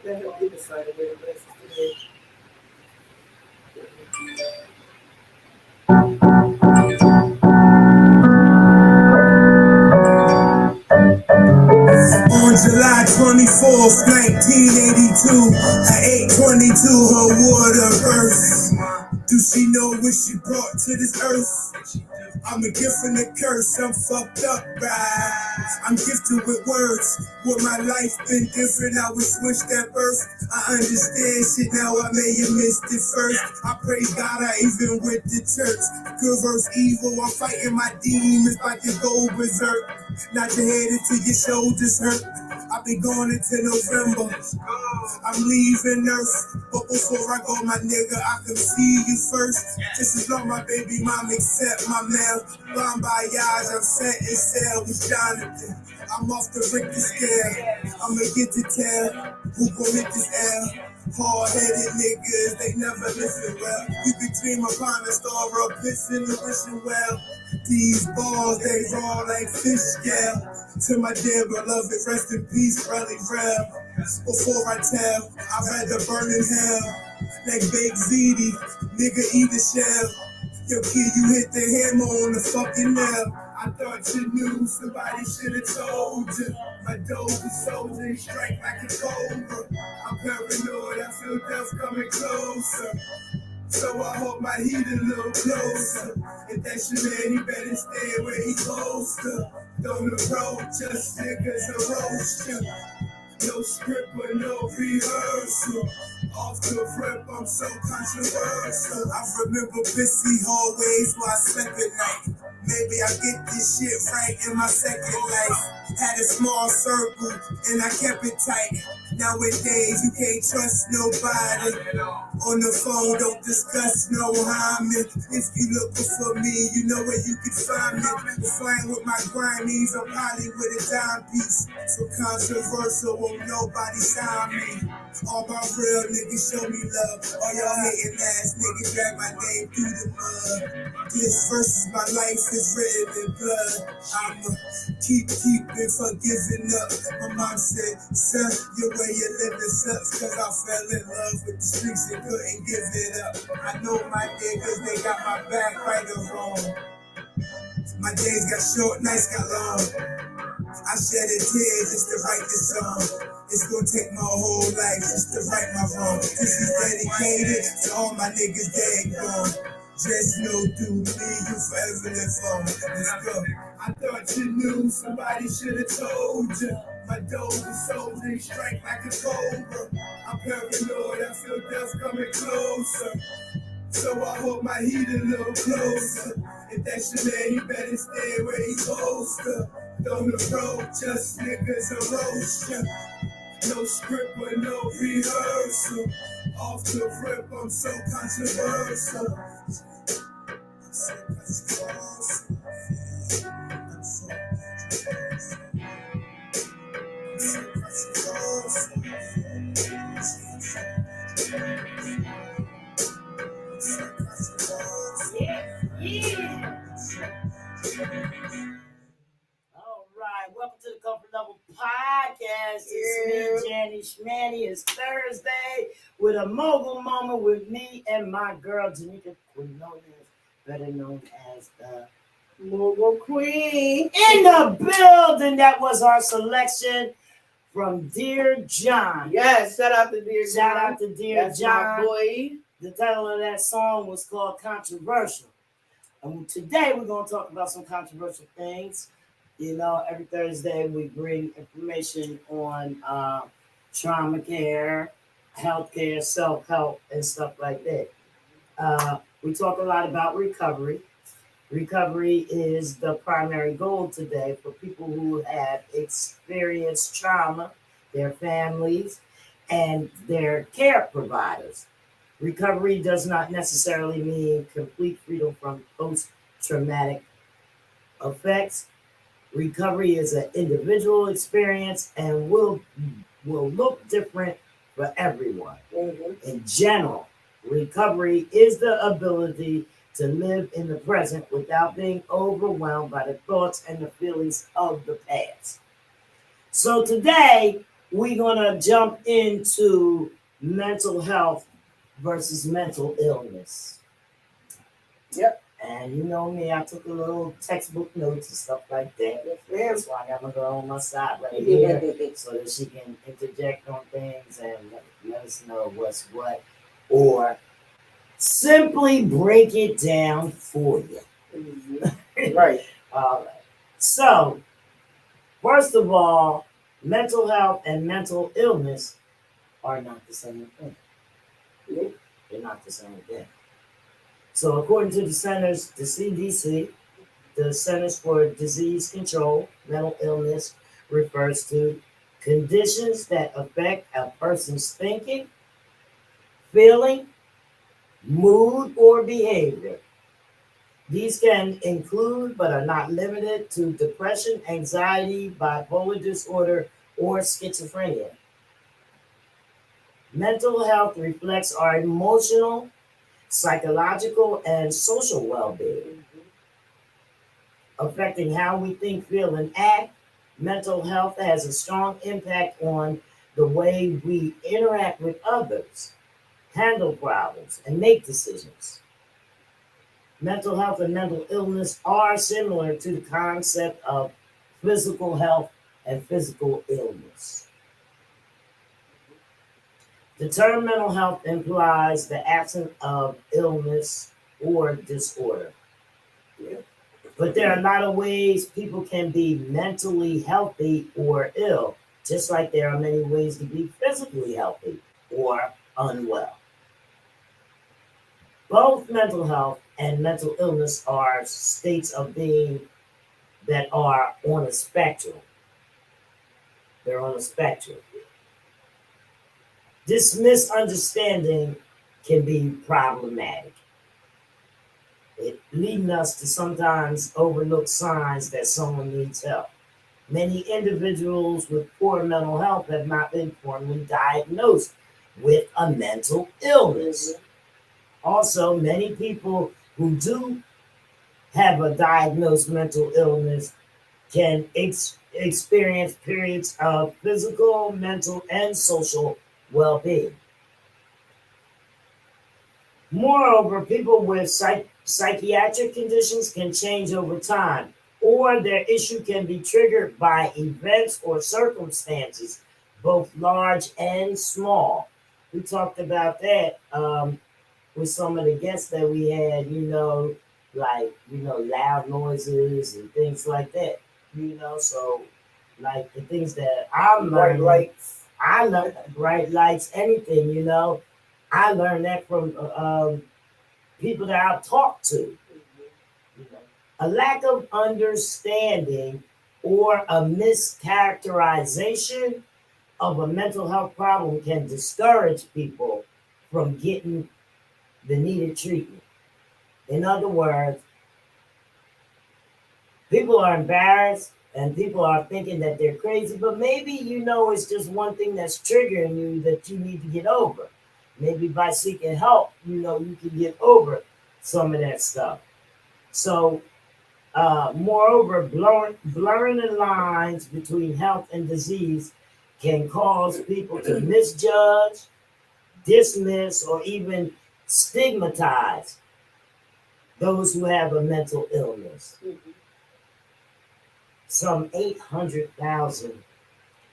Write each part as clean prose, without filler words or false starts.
What the hell did decide to wear glasses today? On July 24th, 1982, at 8:22, her water earth. Do she know what she brought to this earth? I'm a gift and a curse, I'm fucked up, right? I'm gifted with words. Would my life been different, I was switched at birth. I understand shit now, I may have missed it first. I praise God, I even went to church. Good versus evil, I'm fighting my demons like to go berserk. Not your head until your shoulders hurt. I'll be going into November. I'm leaving Earth, but before I go, my nigga, I can see you first. Just as long my baby mom accept my mail. Bon voyage, I'm set in sail with Jonathan. I'm off the Richter scale. I'ma get to tell who gon' hit this L. Hard-headed niggas, they never listen well. You can dream upon a star of pissing and wishing well. These balls, they raw like fish scale. To my dear beloved, rest in peace, Relly Rel. Before I tell, I'd rather burn in hell. Like Big ZD, nigga eat the shell. Yo kid, you hit the hammer on the fucking nail. I thought you knew, somebody should've told you. My dope is soldier, strike like a cobra. I'm paranoid, I feel death coming closer. So I hold my heat a little closer. If that's your man, he better stay where he close to. Don't approach us, niggas a roast you. No script but no rehearsal. Off the rip, I'm so controversial. I remember busy hallways while I slept at night. Maybe I get this shit right in my second life. Had a small circle and I kept it tight. Nowadays you can't trust nobody. On the phone, don't discuss no harming. If you looking for me, you know where you can find me. Flying with my grimies, I'm probably with a dime piece. So controversial, won't nobody sign me. All my real niggas show me love. All y'all hating ass niggas drag my name through the mud. This versus my life is written in blood. I'ma keeping forgiving up. My mom said, son, your way of living sucks. Cause I fell in love with the streets and couldn't give it up. I know my niggas, they got my back right or wrong. My days got short, nights got long. I shed a tear just to write this song. It's gonna take my whole life just to right my wrong. This is dedicated to all my niggas dead gone. Just know through me, you forever live on. Let's go. I thought you knew, somebody should've told you. My dope is so they strike like a cobra. I'm paranoid, I feel death coming closer. So I hold my heat a little closer. If that's your man, you better stay where he close to. Don't approach us, niggas a roast ya. No script but no rehearsal. Off the rip, I'm so controversial. All right, welcome to the Comfort Level Podcast. It's me, Janny Schmanny. It's Thursday with a mogul moment with me and my girl, Janika Quinones, better known as the Mogul Queen. in the building. That was our selection from Dear John. Yes, shout out to Dear John. Shout out to Dear That's John. my boy. The title of that song was called Controversial. And today we're going to talk about some controversial things. You know, every Thursday we bring information on trauma care, healthcare, self-help, and stuff like that. We talk a lot about recovery. Recovery is the primary goal today for people who have experienced trauma, their families, and their care providers. Recovery does not necessarily mean complete freedom from post-traumatic effects. Recovery is an individual experience and will look different for everyone. In general, recovery is the ability to live in the present without being overwhelmed by the thoughts and the feelings of the past. So today, we're gonna jump into mental health versus mental illness. Yep. And you know me, I took a little textbook notes and stuff like that. That's why I got my girl on my side right here so that she can interject on things and let us know what's what, or simply break it down for you. Right. All right. So, first of all, mental health and mental illness are not the same thing. Nope. They're not the same thing. So, according to the CDC, the Centers for Disease Control, mental illness refers to conditions that affect a person's thinking, feeling, mood, or behavior. These can include, but are not limited to, depression, anxiety, bipolar disorder, or schizophrenia. Mental health reflects our emotional, psychological, and social well being, affecting how we think, feel, and act. Mental health has a strong impact on the way we interact with others, handle problems, and make decisions. Mental health and mental illness are similar to the concept of physical health and physical illness. The term mental health implies the absence of illness or disorder. But there are a lot of ways people can be mentally healthy or ill, just like there are many ways to be physically healthy or unwell. Both mental health and mental illness are states of being that are on a spectrum. They're on a spectrum. This misunderstanding can be problematic, leading us to sometimes overlook signs that someone needs help. Many individuals with poor mental health have not been formally diagnosed with a mental illness. Also, many people who do have a diagnosed mental illness can experience periods of physical, mental, and social well being. Moreover, people with psychiatric conditions can change over time, or their issue can be triggered by events or circumstances, both large and small. We talked about that with some of the guests that we had, loud noises and things like that, so like the things that I'm Bright learning, lights. I learned bright lights, anything, I learned that from people that I've talked to. A lack of understanding or a mischaracterization of a mental health problem can discourage people from getting the needed treatment. In other words, people are embarrassed and people are thinking that they're crazy, but maybe it's just one thing that's triggering you that you need to get over. Maybe by seeking help, you can get over some of that stuff. So, moreover, blurring the lines between health and disease can cause people to misjudge, dismiss, or even stigmatize those who have a mental illness. Some 800,000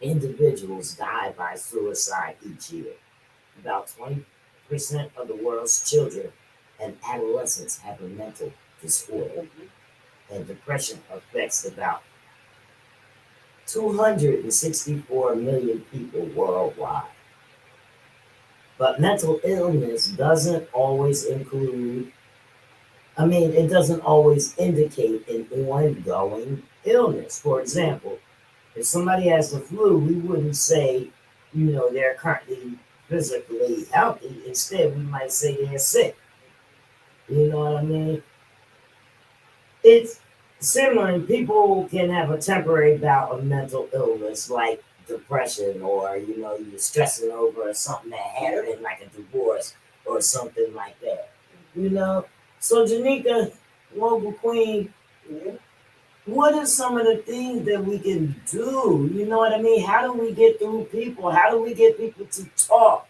individuals die by suicide each year. About 20% of the world's children and adolescents have a mental disorder. And depression affects about 264 million people worldwide. But mental illness doesn't always it doesn't always indicate an ongoing illness. For example, if somebody has the flu, we wouldn't say, they're currently physically healthy. Instead, we might say they're sick. You know what I mean? It's similar. People can have a temporary bout of mental illness, like depression, or you're stressing over something that happened, like a divorce or something like that. So, Janika, Global Queen, what are some of the things that we can do? You know what I mean? How do we get through people? How do we get people to talk?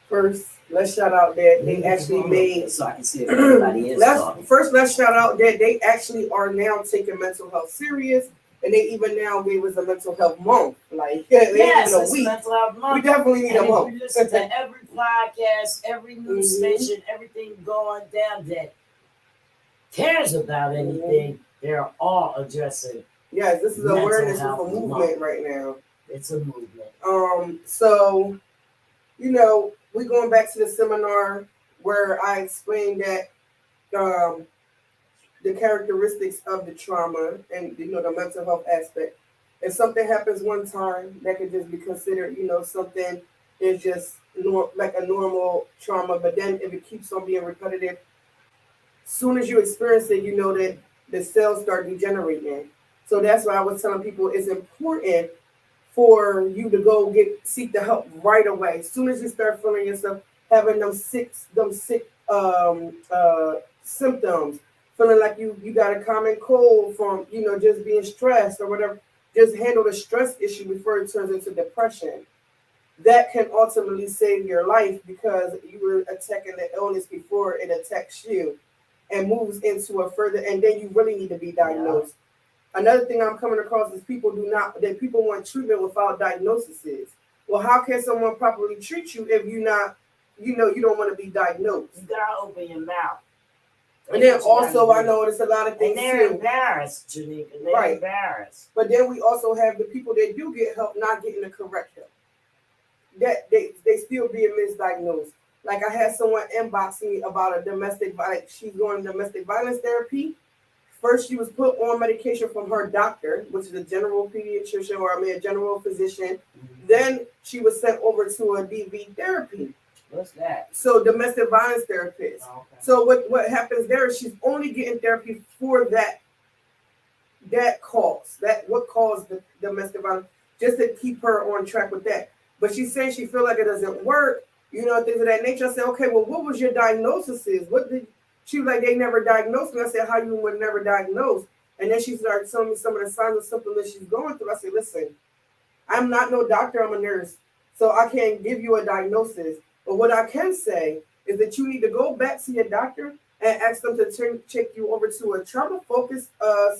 First, let's shout out that they actually made. So I can see if everybody is talking. Let's shout out that they actually are now taking mental health serious, and they even now gave us a mental health month. Like Yes, even a it's week. mental health month. We definitely need And a if month. you listen to every podcast, every news station, everything going down that cares about anything, they're all addressing. Yes, this is mental awareness health of a movement month. right now. It's a movement. So, you know, we going back to the seminar where I explained that the characteristics of the trauma and, you know, the mental health aspect. If something happens one time, that could just be considered, you know, something is just like a normal trauma. But then if it keeps on being repetitive, soon as you experience it, you know that the cells start degenerating. So that's why I was telling people it's important for you to go seek the help right away. As soon as you start feeling yourself having them sick symptoms, feeling like you got a common cold from, you know, just being stressed or whatever, just handle the stress issue before it turns into depression. That can ultimately save your life because you were attacking the illness before it attacks you and moves into a further, and then you really need to be diagnosed. Yeah. Another thing I'm coming across is people want treatment without diagnoses. Well, how can someone properly treat you if you don't want to be diagnosed? You gotta open your mouth. And then also, I noticed a lot of things and they're embarrassed, Janika. They're embarrassed. But then we also have the people that do get help not getting the correct help. That they still being misdiagnosed. Like I had someone inbox me about a domestic violence. She's going to domestic violence therapy. First, she was put on medication from her doctor, which is a general pediatrician or a general physician. Mm-hmm. Then she was sent over to a DV therapy. What's that? So domestic violence therapist. Oh, okay. So what happens there is she's only getting therapy for that cause. What caused the domestic violence, just to keep her on track with that. But she's saying she feel like it doesn't work, you know, things of that nature. I said, okay, well, what was your diagnosis? She was like, they never diagnosed me. I said, how you would never diagnose? And then she started telling me some of the signs and symptoms that she's going through. I said, listen, I'm not no doctor, I'm a nurse, so I can't give you a diagnosis. But what I can say is that you need to go back to your doctor and ask them to check you over to a trauma-focused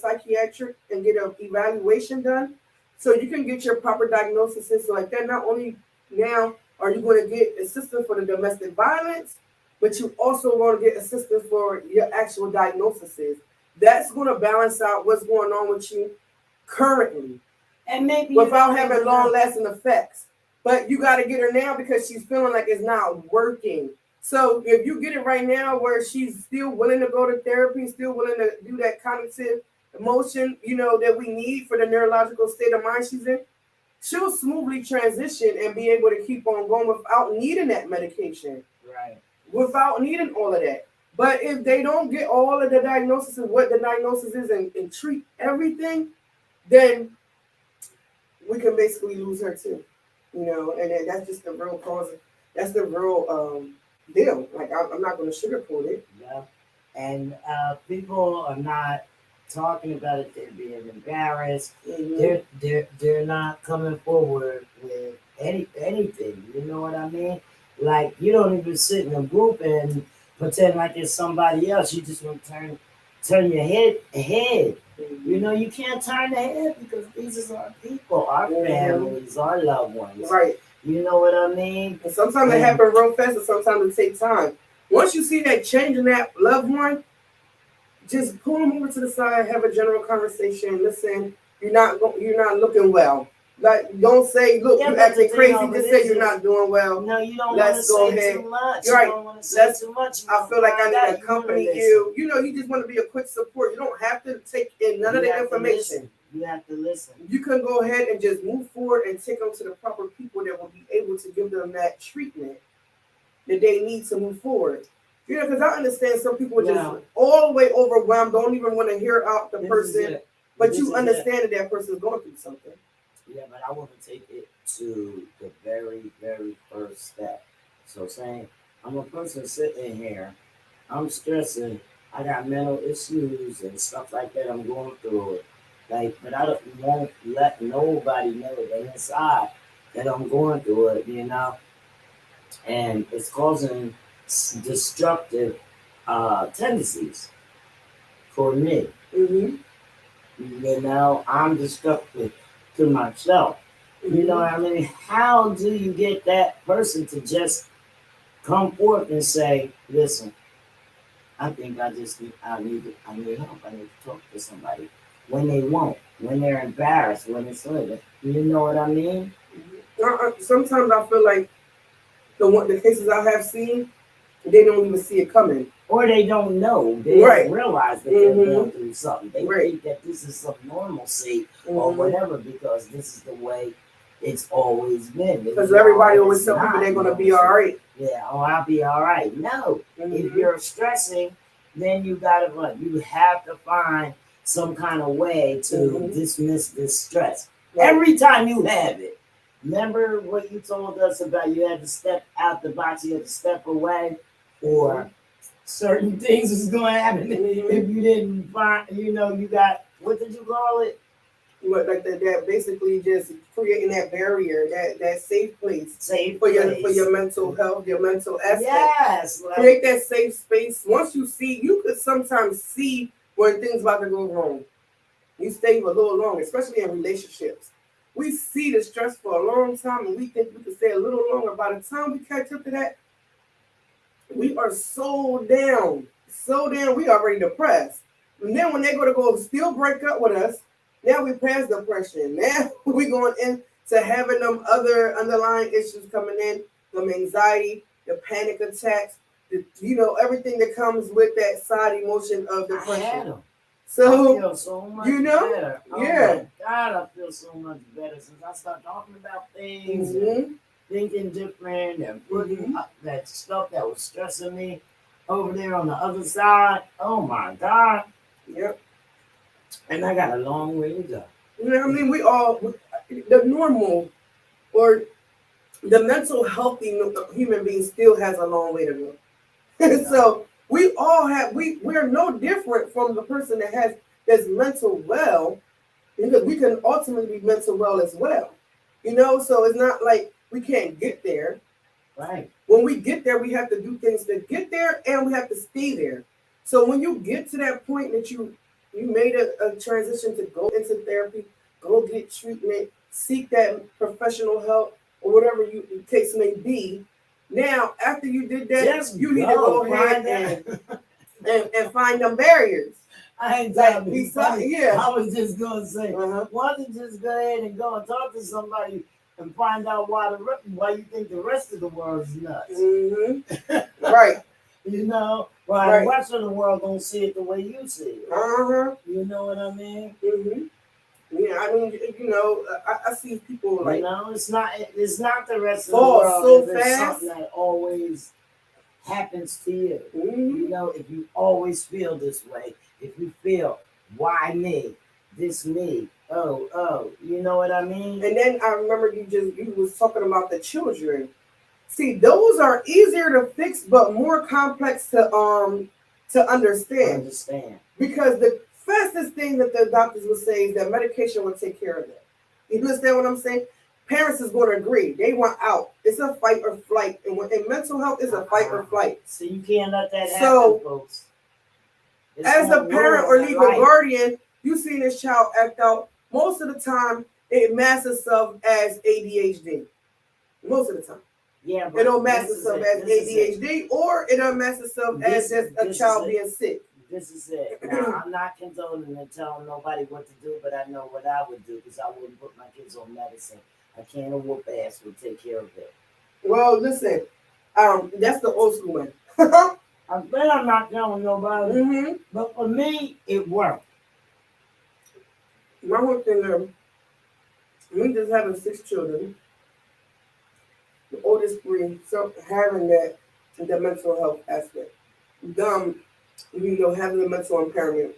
psychiatric and get an evaluation done so you can get your proper diagnosis. So like that, not only now are you going to get assistance for the domestic violence, but you also going to get assistance for your actual diagnoses. That's going to balance out what's going on with you currently. And maybe without having long-lasting effects. But you got to get her now because she's feeling like it's not working. So if you get it right now where she's still willing to go to therapy, still willing to do that cognitive emotion, you know, that we need for the neurological state of mind she's in, she'll smoothly transition and be able to keep on going without needing that medication. Right. Without needing all of that. But if they don't get all of the diagnosis and what the diagnosis is and treat everything, then we can basically lose her too, you know, and that's just the real cause. That's the real deal. Like I'm not going to sugarcoat it. Yeah, and people are not talking about it. They're being embarrassed. Mm-hmm. They're not coming forward with anything. You know what I mean? Like you don't even sit in a group and pretend like it's somebody else. You just want to turn your head. Mm-hmm. You know, you can't turn the head because these are our people, our families, our loved ones. Right. You know what I mean? And sometimes it happens real fast and sometimes it takes time. Once you see that change in that loved one, just pull them over to the side, have a general conversation. Listen, you're not looking well. Like, don't say, look, you're acting crazy. Just say you're not doing well. No, you don't want to say too much. You're right. You don't want to say too much. I feel like I need to accompany you. You know, you just want to be a quick support. You don't have to take in none of the information. You have to listen. You can go ahead and just move forward and take them to the proper people that will be able to give them that treatment that they need to move forward. You know, because I understand some people just all the way overwhelmed, don't even want to hear out the person, but you understand that person is going through something. Yeah, but I want to take it to the very, very first step. So saying, I'm a person sitting here, I'm stressing, I got mental issues and stuff like that. I'm going through it. Like, but I don't won't let nobody know that inside that I'm going through it, and it's causing destructive tendencies for me. Mm-hmm. I'm destructive to myself. You know what I mean? How do you get that person to just come forth and say, "Listen, I think I need help. I need to talk to somebody." When they won't, when they're embarrassed, when it's later. You know what I mean? Sometimes I feel like the cases I have seen, they don't even see it coming. Or they don't know. They don't realize that they're going through something. They think that this is some normalcy or whatever because this is the way it's always been. Because everybody always tell people they're going to be all right. Yeah, I'll be all right. No. If you're stressing, then you got to run. You have to find some kind of way to dismiss this stress. Every time you have it. Remember what you told us about you had to step out the box, you had to step away, or certain things is going to happen if you didn't find, you got, what did you call it? Like that basically just creating that barrier, that safe place for your mental health, your mental aspect. Yes. Create that safe space. Once you could sometimes see when things about to go wrong. You stay a little longer, especially in relationships. We see the stress for a long time and we think we can stay a little longer. By the time we catch up to that, we are so down, we already depressed. And then when they go still break up with us, now we past depression. Now we going into having them other underlying issues coming in, them anxiety, the panic attacks, everything that comes with that side emotion of depression. So I feel so much better. Oh my God, I feel so much better since I started talking about things and thinking different and putting up that stuff that was stressing me over there on the other side. Oh my God. Yep. And I got a long way to go. I mean, the normal or the mental healthy human being still has a long way to go. So we all we're no different from the person that's mental well, because we can ultimately be mental well as well. So it's not like we can't get there. Right. When we get there, we have to do things to get there and we have to stay there. So when you get to that point that you made a transition to go into therapy, go get treatment, seek that professional help or whatever the case may be. Now, after you did that, you need to go ahead and find them barriers. I ain't like, I was just going to say, why don't you just go ahead and go and talk to somebody and find out why you think the rest of the world is nuts. Right. Why the rest of the world don't see it the way you see it. You know what I mean? Yeah, I mean, I see people like it's not the rest of the world. So it's fast. Something that always happens to you. If you always feel this way, if you feel why me, this me, you know what I mean? And then I remember you was talking about the children. See, those are easier to fix, but more complex to understand. Because the fastest thing that the doctors would say is that medication will take care of that. You understand what I'm saying? Parents is going to agree. They want out. It's a fight or flight. And mental health is a fight or flight. So you can't let that happen, folks. As a parent or legal guardian, you see this child act out. Most of the time, it masks itself as ADHD. Most of the time. Yeah, it don't mask itself as ADHD, or it don't mask itself as just a child being sick. This is it. Now, I'm not condoning and telling nobody what to do, but I know what I would do because I wouldn't put my kids on medicine. A can of whoop ass would take care of it. Well, listen, that's the old school one. I bet I'm not telling nobody, but for me, it worked. My whole thing, me just having 6 children, the oldest 3, so having the mental health aspect, having the mental impairment,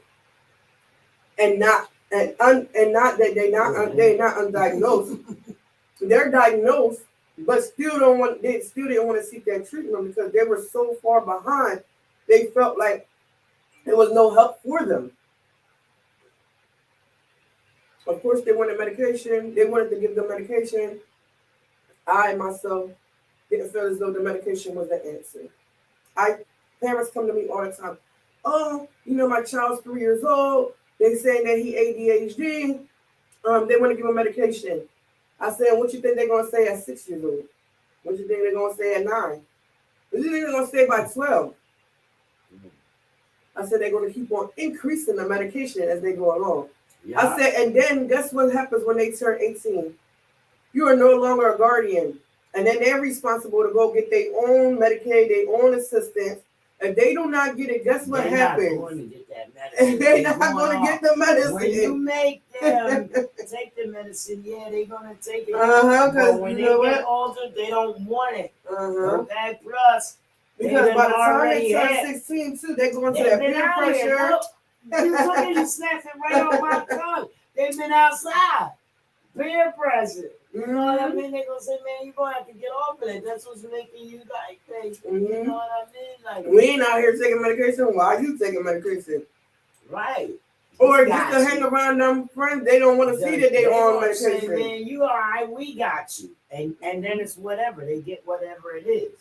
and not that they're not undiagnosed. They're diagnosed, but still didn't want to seek that treatment because they were so far behind. They felt like There was no help for them. Of course, they wanted medication. They wanted to give them medication. I myself didn't feel as though the medication was the answer. Parents come to me all the time. Oh, my child's 3 years old. They saying that he ADHD. They want to give him medication. I said, what you think they're gonna say at 6 years old? What you think they're gonna say at 9? What you think they're gonna say by 12? I said they're gonna keep on increasing the medication as they go along. Yeah. I said, and then guess what happens when they turn 18? You are no longer a guardian. And then they're responsible to go get their own Medicaid, their own assistance. If they do not get it, guess what happens? They're not going to get that medicine. They're not going to get the medicine. When you make them take the medicine, yeah, they're going to take it. Because when they get older, they don't want it. Okay, plus, because by the time they turn 16, too, they're going to that peer pressure. You snatching right off my tongue. They've been outside. Peer pressure. You know what I mean? They're going to say, man, you're going to have to get off of it. That's what's making you like this. You know what I mean? Like, we ain't out here taking medication. Why are you taking medication? Right. Or just to hang around them friends, they don't want to see that they're on medication. Say, man, you all right, we got you. And then it's whatever. They get whatever it is.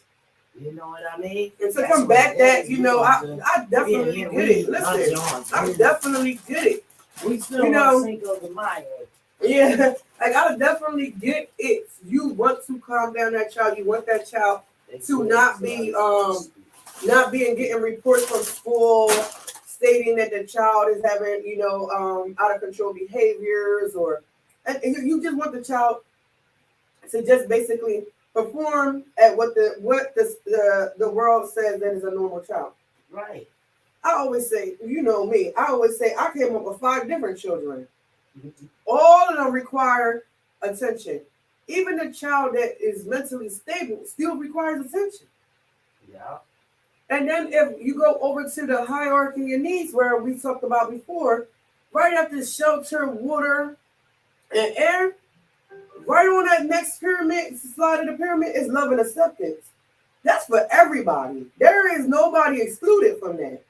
You know what I mean? And to combat that, I definitely get it. Listen, I definitely get it. We still want Cinco de Mayo. Yeah, like I definitely get it. You want to calm down that child. You want that child to not be getting reports from school stating that the child is having out of control behaviors, and you just want the child to just basically perform at what the world says that is a normal child. Right. I always say, me. I always say I came up with 5 different children. All of them require attention. Even the child that is mentally stable still requires attention. Yeah. And then if you go over to the hierarchy of needs where we talked about before, right after shelter, water, and air, right on that next slide of the pyramid is love and acceptance. That's for everybody. There is nobody excluded from that.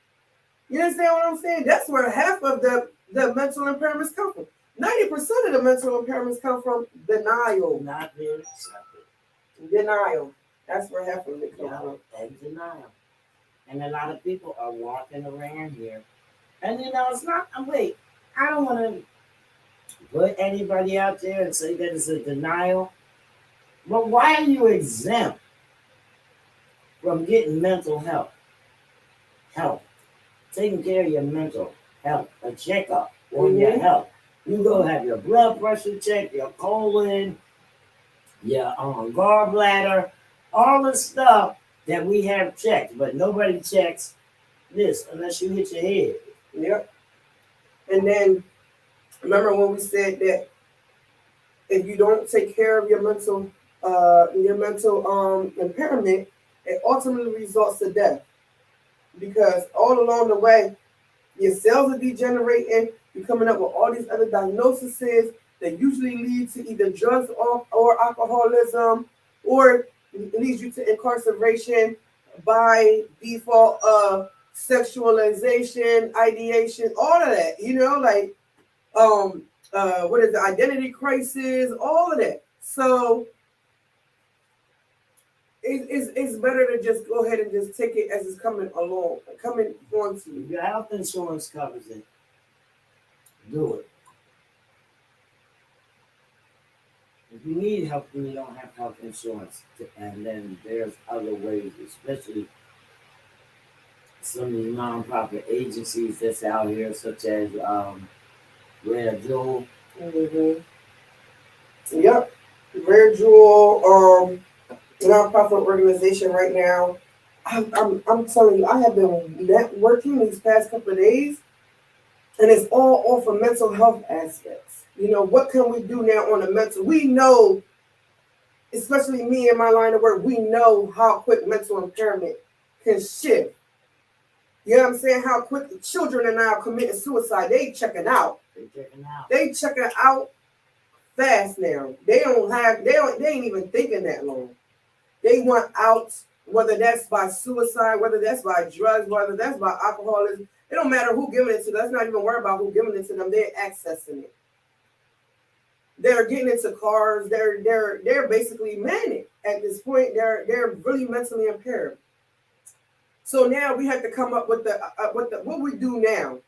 You understand what I'm saying? That's where half of the mental impairments come from. 90% of the mental impairments come from denial. Not being accepted. Denial. That's where half of it comes from. And denial. And a lot of people are walking around here. And it's not, wait, I don't want to put anybody out there and say that it's a denial. But why are you exempt from getting mental health? Taking care of your mental health, a checkup on your health. You go have your blood pressure checked, your colon, your gallbladder, all the stuff that we have checked, but nobody checks this unless you hit your head. Yep. And then remember when we said that if you don't take care of your mental impairment, it ultimately results to death. Because all along the way, your cells are degenerating. You're coming up with all these other diagnoses that usually lead to either drugs or alcoholism, or leads you to incarceration by default of sexualization, ideation, all of that. What is the identity crisis? All of that. So it's better to just go ahead and just take it as it's coming along, coming onto you. Your health insurance covers it. Do it. If you need help and you don't have health insurance, and then there's other ways, especially some of these nonprofit agencies that's out here, such as Rare Jewel. Yep, Rare Jewel, nonprofit organization right now. I'm telling you, I have been networking these past couple of days, and it's all off of mental health aspects. What can we do now on the mental? We know, especially me in my line of work, we know how quick mental impairment can shift. You know what I'm saying? How quick the children are now committing suicide. They checking out. They checking out fast now. They ain't even thinking that long. They want out, whether that's by suicide, whether that's by drugs, whether that's by alcoholism. It don't matter who giving it to them. Let's not even worry about who giving it to them. They're accessing it. They're getting into cars. They're basically manic at this point. They're really mentally impaired. So now we have to come up with what we do now.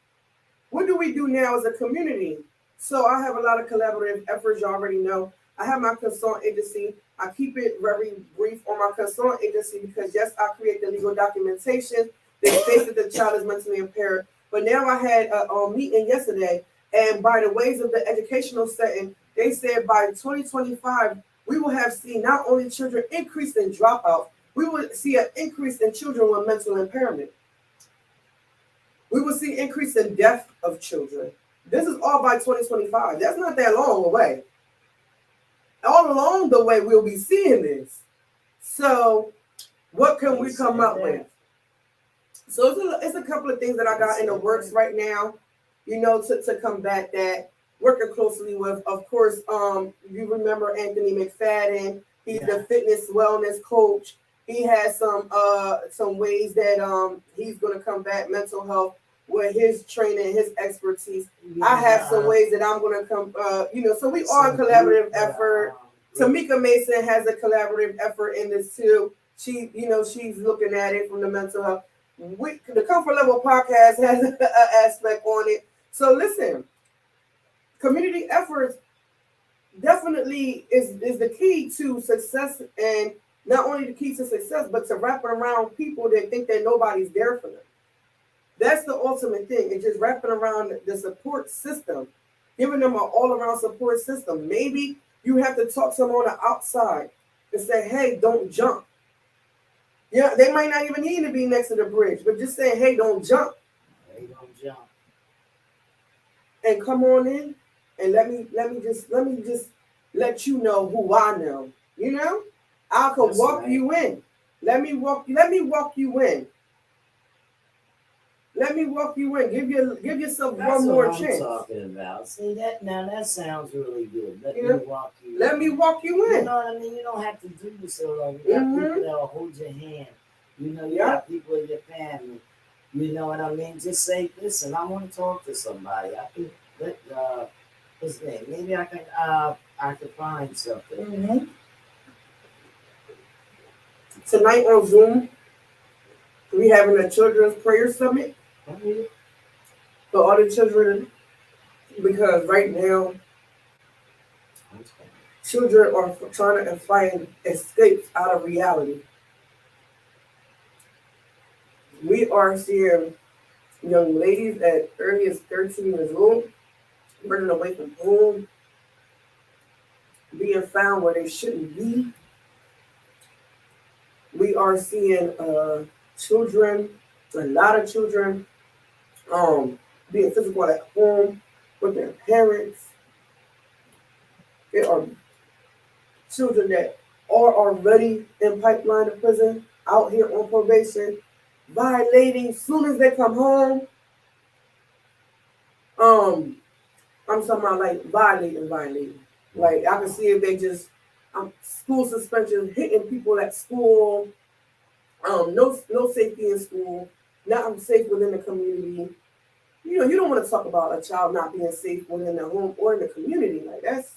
What do we do now as a community? So I have a lot of collaborative efforts. You already know. I have my consultant agency. I keep it very brief on my consultant agency because yes, I create the legal documentation that states that the child is mentally impaired. But now I had a meeting yesterday, and by the ways of the educational setting, they said by 2025 we will have seen not only children increase in dropout, we will see an increase in children with mental impairment. We will see increase in death of children. This is all by 2025. That's not that long away. All along the way, we'll be seeing this. So what can we come up with? So it's a couple of things that I got in the works right now, to combat that. Working closely with, of course, you remember Anthony McFadden. He's the fitness wellness coach. He has some ways that he's going to combat mental health with his training, his expertise. Yeah. I have some ways that I'm going to come, so we are a collaborative effort. Tamika Mason has a collaborative effort in this too. She, she's looking at it from the mental health. The Comfort Level podcast has an aspect on it. So listen, community efforts definitely is the key to success, and not only the key to success, but to wrapping around people that think that nobody's there for them. That's the ultimate thing. It's just wrapping around the support system, giving them an all-around support system. Maybe you have to talk to them on the outside and say, hey, don't jump. Yeah, they might not even need to be next to the bridge, but just saying, hey, don't jump. Hey, don't jump. And come on in and let me just let you know who I know. I could walk you in. Let me walk you in. Let me walk you in. Give yourself one more chance. That's what I'm talking about. See that now? That sounds really good. Let me walk you in. Let me walk you in. You know what I mean? You don't have to do this so long. You got people that will hold your hand. You got people in your family. You know what I mean? Just say, listen, I want to talk to somebody. I can let his name. Maybe I can find something. Mm-hmm. Tonight on Zoom, we having a children's prayer summit for all the children, because right now children are trying to find escapes out of reality. We are seeing young ladies as early as 13 years old running away from home, being found where they shouldn't be. We are seeing children, a lot of children, being physical at home with their parents. There are children that are already in pipeline to prison, out here on probation, violating as soon as they come home. I'm talking about like violating. Like I can see if they just school suspension, hitting people at school, no safety in school, not safe within the community. You don't want to talk about a child not being safe within the home or in the community. Like that's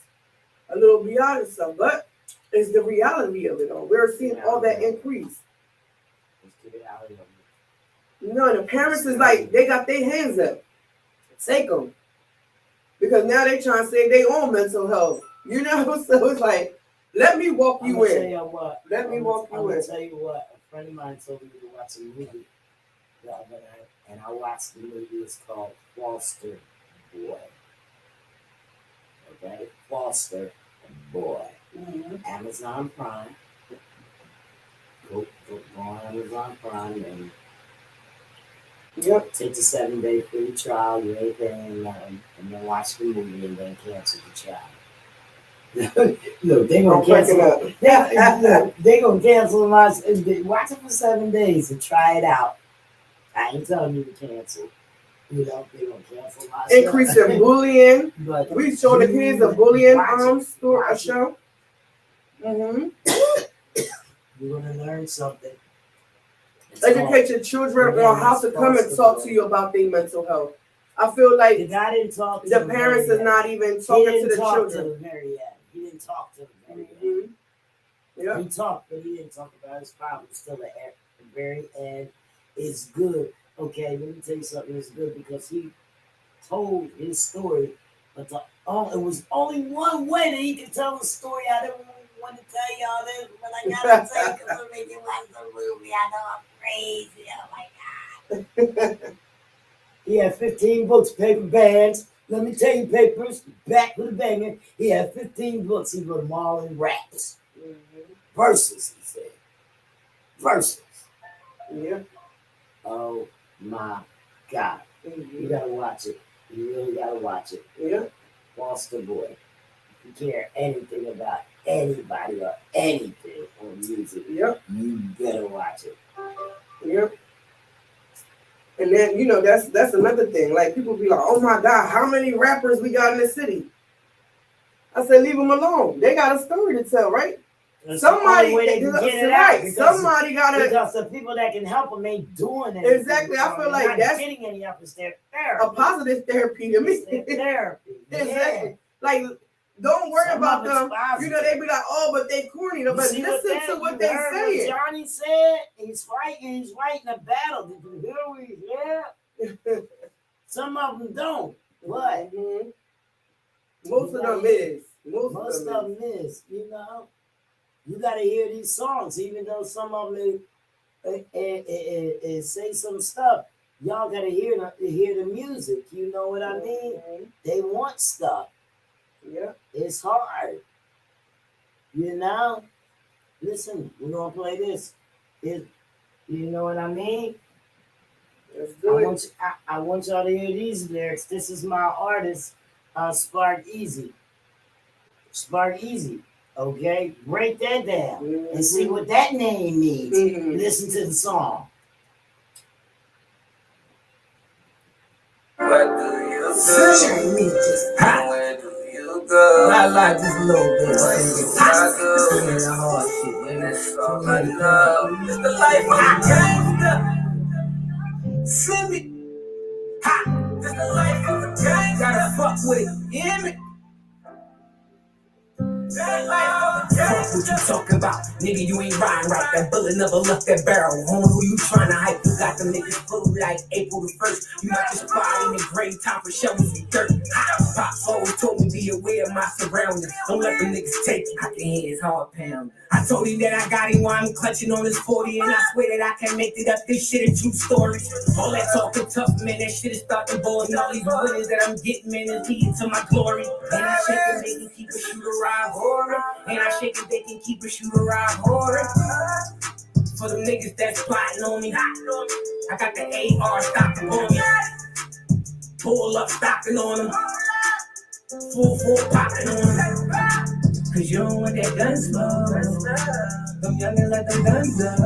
a little beyond itself, but it's the reality of it all. We're seeing all that increase. It's the reality of it. The parents is like, they got their hands up. Take them. Because now they trying to save their own mental health. So it's like, let me walk you in. Tell you what. Let me walk you in. I'm tell you what. A friend of mine told me to watch a movie the other night, and I watched the movie. It's called Foster Boy. Okay, Foster Boy. Mm-hmm. Amazon Prime. Go on Amazon Prime and take the 7-day free trial. You ain't paying nothing, and then watch the movie and then cancel the child. Look, they gonna cancel. They gonna cancel my. Watch it for 7 days and try it out. I ain't telling you to cancel. They gonna cancel my. Increase in bullying. But we show the kids a bullying show. Mm-hmm. You're gonna learn something. Educate your children on how to come and talk to you about their mental health. I feel The like guy didn't talk to the parents is not even talking to the children. To the very end. He didn't talk to the very end. Mm-hmm. Yeah. He talked, but he didn't talk about his problem. Still at the very end. It's good. Okay, let me tell you something. It's good because he told his story, but it was only one way that he could tell the story. I didn't want to tell y'all this, but I gotta say it because we're making watch the movie. I know I'm crazy. Oh my God. He had 15 books, paper bands. Let me tell you, papers, back with a banger. He had 15 books. He wrote them all in raps. Mm-hmm. Verses, he said. Verses. Yeah. Oh my God. Mm-hmm. You gotta watch it. You really gotta watch it. Yeah. Foster Boy. If you care anything about anybody or anything on music, Yep. you better watch it. Yep. And then, you know, that's another thing. Like, people be like, oh my God, how many rappers we got in the city? I said, leave them alone. They got a story to tell, right? That's Somebody, the only way they can get it right. out. Somebody got to. Because the people that can help them ain't doing anything. Exactly. I feel like not that's getting any help. It's their therapy. a positive therapy to me. It's their therapy. Exactly. Yeah. Like, don't worry Some about of it's them. positive. You know, they be like, oh, but they corny. But See listen to what they heard say. What Johnny said, he's fighting a battle. Did you hear what he said? Some of them don't. But Mm-hmm. Most of them is. Most of them is, you know. You got to hear these songs, even though some of them say some stuff. Y'all got to hear the music. You know what I mean? Mm-hmm. They want stuff. Yeah. It's hard. You know? Listen, we're going to play this. You know what I mean? Let's do it. I want y'all to hear these lyrics. This is my artist, Spark Easy. Spark Easy. Okay? Break that down and see what that name means. Mm-hmm. Listen to the song. What do you do? Sunshine me just hot. Where do you go? I like this little bit. What do I do? It's the hard shit, man. That's all I know. It's the life of a gangster. Send me. Ha! It's the life of a gangster. Gotta fuck with it. You hear me? Fuck what you talking about, nigga, you ain't riding right. That bullet never left that barrel. On who you tryna hype? You got them niggas full like April the 1st. You might just spot in the grave, time for shovels and dirt. Pops always told me be aware of my surroundings. Don't let them niggas take you. I can hear his heart pound. I told him that I got him while I'm clutching on his 40, and I swear that I can't make it up. This shit a true story. All that talking tough, man, that shit is starting balls. And all these winners that I'm getting, man, is leading to my glory. And I shake and they can keep a shooter ride horror. And I shake and they can keep a shooter ride horror. For them niggas that's plotting on me, I got the AR stocking on me. Pull up stocking on them. Full popping on them. Cause you don't want that gun smoke. Them youngin' let them guns up.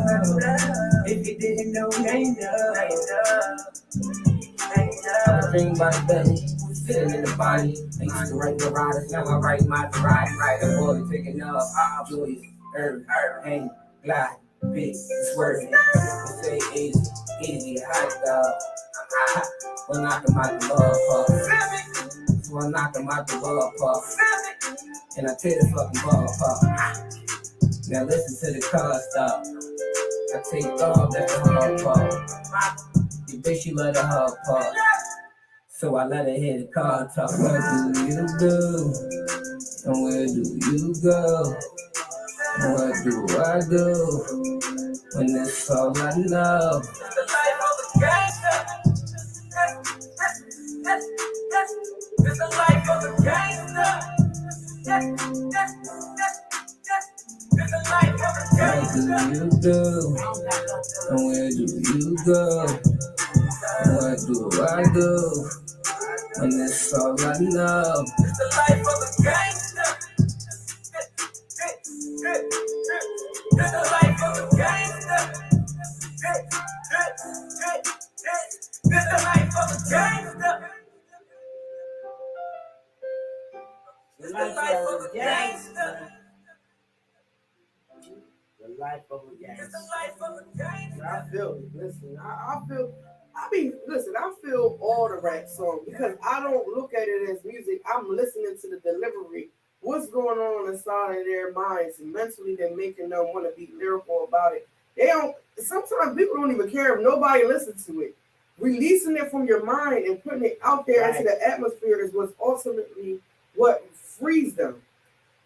If you didn't know, they know. Dream by the belly, sitting in the body. I used to write the riders, now I write my ride. The boy taking off, Joyce, hang, glide, big, swerving. They say easy, hot dog. I'm hot, we'll knock him out the ballpark. So I knock him out the ballpark. And I tear the fucking ballpark. Now listen to the car stop. I take off, that's the hard part. You bitch, you love the hard part. So I let her hear the car talk. What do you do? And where do you go? And what do I do? When that's all I know. It's the life of a gangster. It's the life of a gangster. What do you do? And where do you go? And what do I do? When that's all I know. It's the life of a gangster. It's the life of a gangster. It's the life of a gangster. The life of a gangster. The life of a gangster. I feel it. Listen, I feel. Listen. I feel all the rap songs because I don't look at it as music. I'm listening to the delivery. What's going on inside of their minds and mentally? They're making them want to be lyrical about it. They don't. Sometimes people don't even care if nobody listens to it. Releasing it from your mind and putting it out there into the atmosphere is what's ultimately what frees them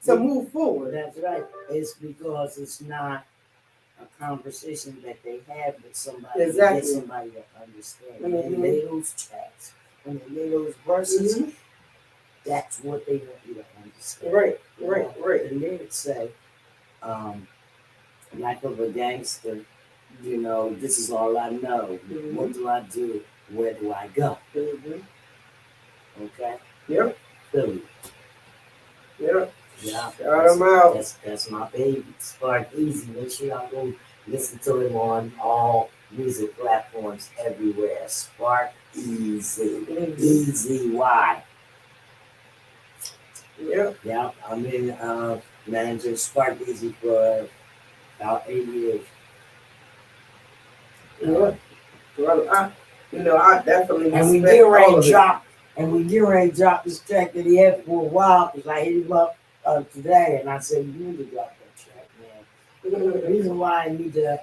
to move forward. That's right. It's because it's not a conversation that they have with somebody. Exactly. Get somebody to understand. When they lay those tracks, when they lay those verses, that's what they want you to understand. Right. The lyrics say, life of a gangster, you know, this is all I know. What do I do? Where do I go? Okay? Yep. Philly. Yep. Yeah. Shout him out. That's my baby. Spark Easy. Make sure y'all go listen to him on all music platforms everywhere. Spark Easy. EZY. Yep. Yeah. I'm in manager Spark Easy for about 8 years. Yeah. Well, I definitely and we get ready to drop this track that he had for a while because I hit him up today and I said, you need to drop that track, man. The reason why I need to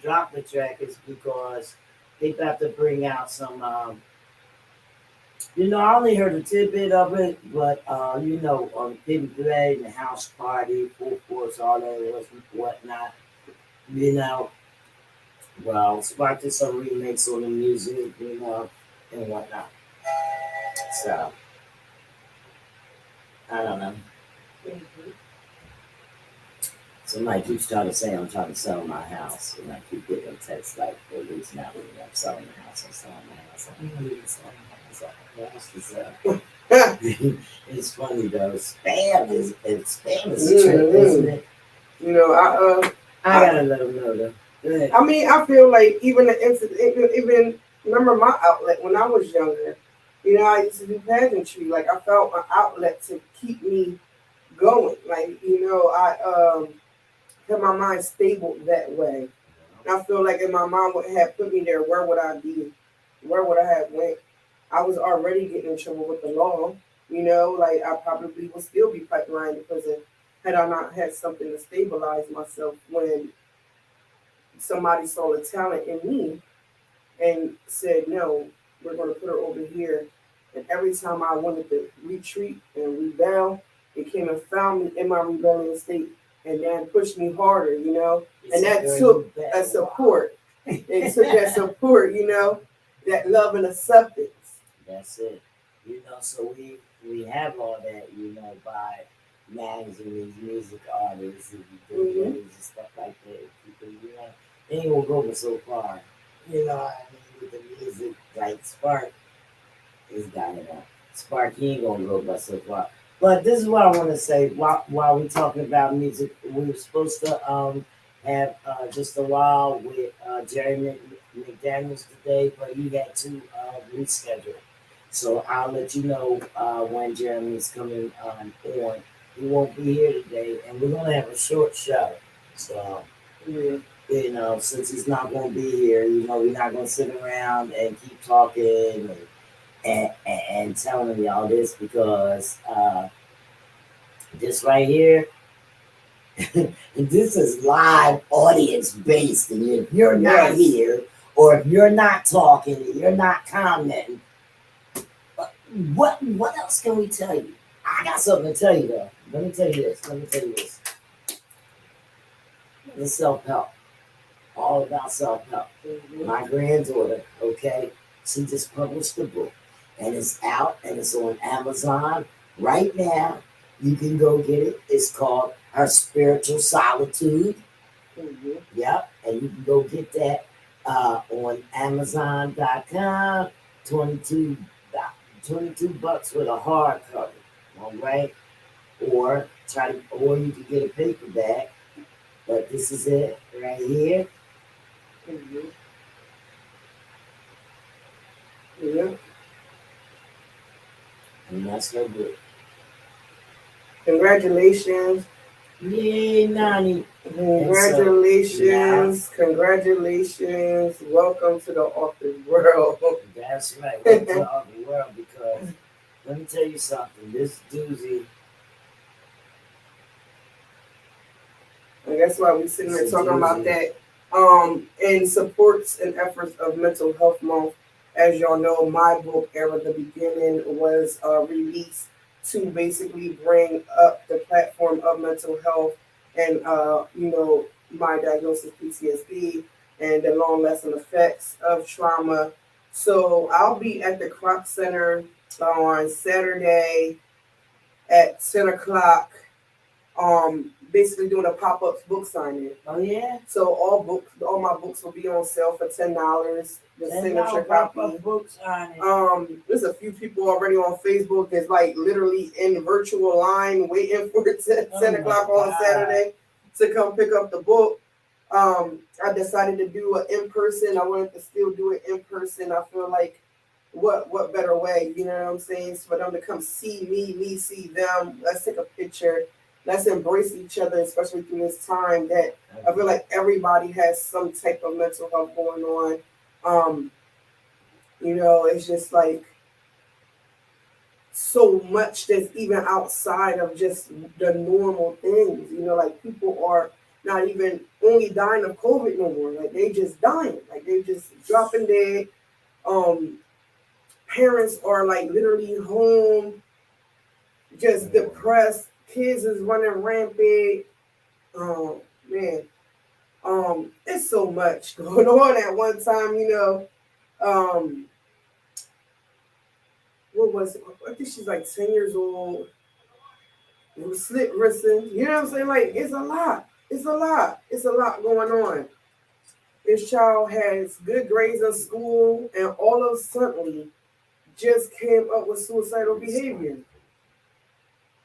drop the track is because they got to bring out some, I only heard a tidbit of it, but, on Pin Play, the house party, full force, all that was whatnot, well, sparked some remakes on the music, and whatnot. So, I don't know. Somebody keeps trying to say I'm trying to sell my house, and I keep getting a text like, "4 weeks now, I'm selling the house. I'm selling the house. I'm not even selling the house. The house is It's funny though. Spam is a trip, isn't it? I gotta let them know though. Good. I mean, I feel like even remember my outlet when I was younger. I used to do pageantry. Like I felt an outlet to keep me going. Like I had my mind stable that way. And I feel like if my mom would have put me there, where would I be? Where would I have went? I was already getting in trouble with the law. Like I probably would still be pipelining to prison had I not had something to stabilize myself when somebody saw the talent in me and said, no, we're going to put her over here. And every time I wanted to retreat and rebel, it came and found me in my rebellion state and then pushed me harder, and that took a support. It took that support, that love and acceptance. That's it. So we have all that, by managing these music artists and and stuff like that. People, they ain't gonna go but so far. With the music, like Spark, he's got it up. Spark, he ain't gonna go but so far. But this is what I want to say while we're talking about music. We were supposed to have just a while with Jerry McDaniels today, but he had to reschedule. So I'll let you know when Jeremy's coming on. He won't be here today, and we're gonna have a short show. So since he's not gonna be here, we're not gonna sit around and keep talking and telling y'all this because this right here, this is live audience based, and if you're not here or if you're not talking and you're not commenting, what else can we tell you? I got something to tell you though. Let me tell you this. It's self-help. All about self-help. My granddaughter, okay, she just published a book and it's out and it's on Amazon right now. You can go get it. It's called Her Spiritual Solitude. Yep, and you can go get that on Amazon.com. $22 with a hardcover. All right, or you can get a paperback. But this is it right here. Yeah. And that's her book. Congratulations. Yay, Nani. Congratulations, congratulations. Welcome to the author's world. That's right. Welcome to the other world, because let me tell you something. This doozy. And that's why we sitting there talking about that. In supports and efforts of Mental Health Month, as y'all know, my book, Era the Beginning, was released to basically bring up the platform of mental health and, my diagnosis PTSD and the long-lasting effects of trauma. So I'll be at the Crop Center on Saturday at 10 o'clock, basically doing a pop-up book signing. Oh yeah. So all my books will be on sale for $10. The signature copy. Books on it. There's a few people already on Facebook that's like literally in virtual line waiting for it to 10 o'clock on Saturday to come pick up the book. I decided to do it in person. I wanted to still do it in person. I feel like what better way, you know what I'm saying, for them to come see me see them. Let's take a picture. Let's embrace each other, especially through this time that I feel like everybody has some type of mental health going on. It's just like so much that's even outside of just the normal things. Like people are not even only dying of COVID no more. Like they just dying. Like they just dropping dead. Parents are like literally home, just depressed. Kids is running rampant. Oh man. It's so much going on at one time, what was it? I think she's like 10 years old. Slit wristing. You know what I'm saying? Like it's a lot. It's a lot going on. This child has good grades in school and all of a sudden just came up with suicidal behavior.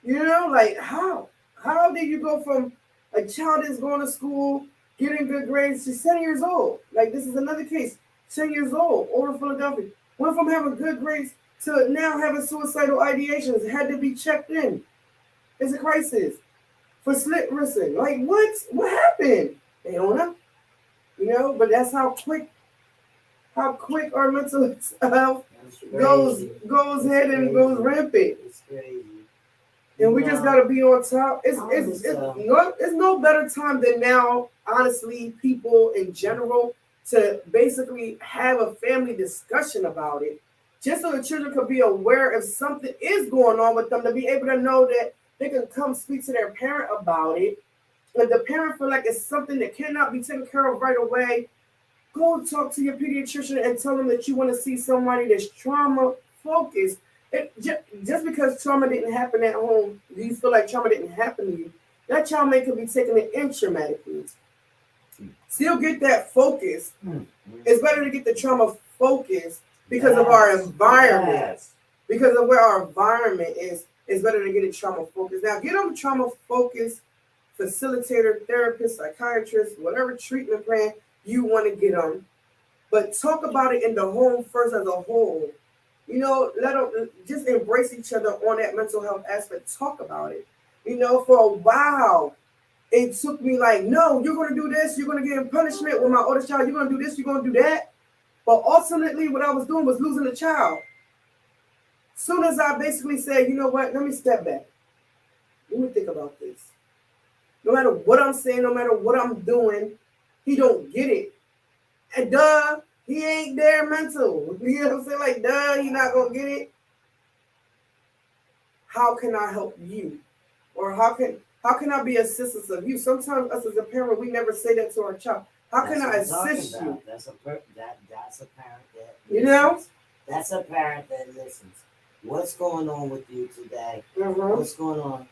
Like how? How did you go from a child that's going to school, getting good grades, to 10 years old? Like this is another case, 10 years old, over Philadelphia. Went from having good grades to now having suicidal ideations, had to be checked in. It's a crisis for slit wristing. Like what? What happened? They don't know. But that's how quick our mental health goes ahead and goes rampant. It's crazy. And we just gotta be on top. It's no better time than now, honestly, people in general, to basically have a family discussion about it, just so the children could be aware if something is going on with them, to be able to know that they can come speak to their parent about it. If the parent feel like it's something that cannot be taken care of right away, go talk to your pediatrician and tell them that you want to see somebody that's trauma focused. Just because trauma didn't happen at home, do you feel like trauma didn't happen to you? That child may could be taking it in traumatically. Still get that focus. It's better to get the trauma focused because of our environment. Because of where our environment is, it's better to get it trauma focused. Now, get them trauma focused facilitator, therapist, psychiatrist, whatever treatment plan you want to get them. But talk about it in the home first as a whole. Let them just embrace each other on that mental health aspect. Talk about it. For a while, it took me like, no, you're going to do this. You're going to get in punishment with my oldest child. You're going to do this. You're going to do that. But ultimately, what I was doing was losing the child. Soon as I basically said, you know what, let me step back. Let me think about this. No matter what I'm saying, no matter what I'm doing, he don't get it. And he ain't there mental. You know what I'm saying? Like, he not going to get it. How can I help you? Or how can I be assistance of you? Sometimes us as a parent, we never say that to our child. How can I assist you? That's a parent that listens. That's a parent that listens. What's going on with you today? Mm-hmm. What's going on?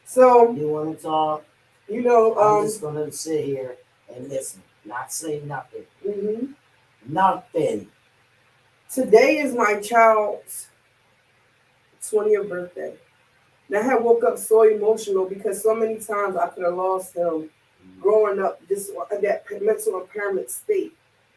So you want to talk? I'm just gonna sit here and listen, not say nothing. Mm-hmm. Nothing. Today is my child's 20th birthday. And I had woke up so emotional because so many times I could have lost him growing up, just in that mental impairment state,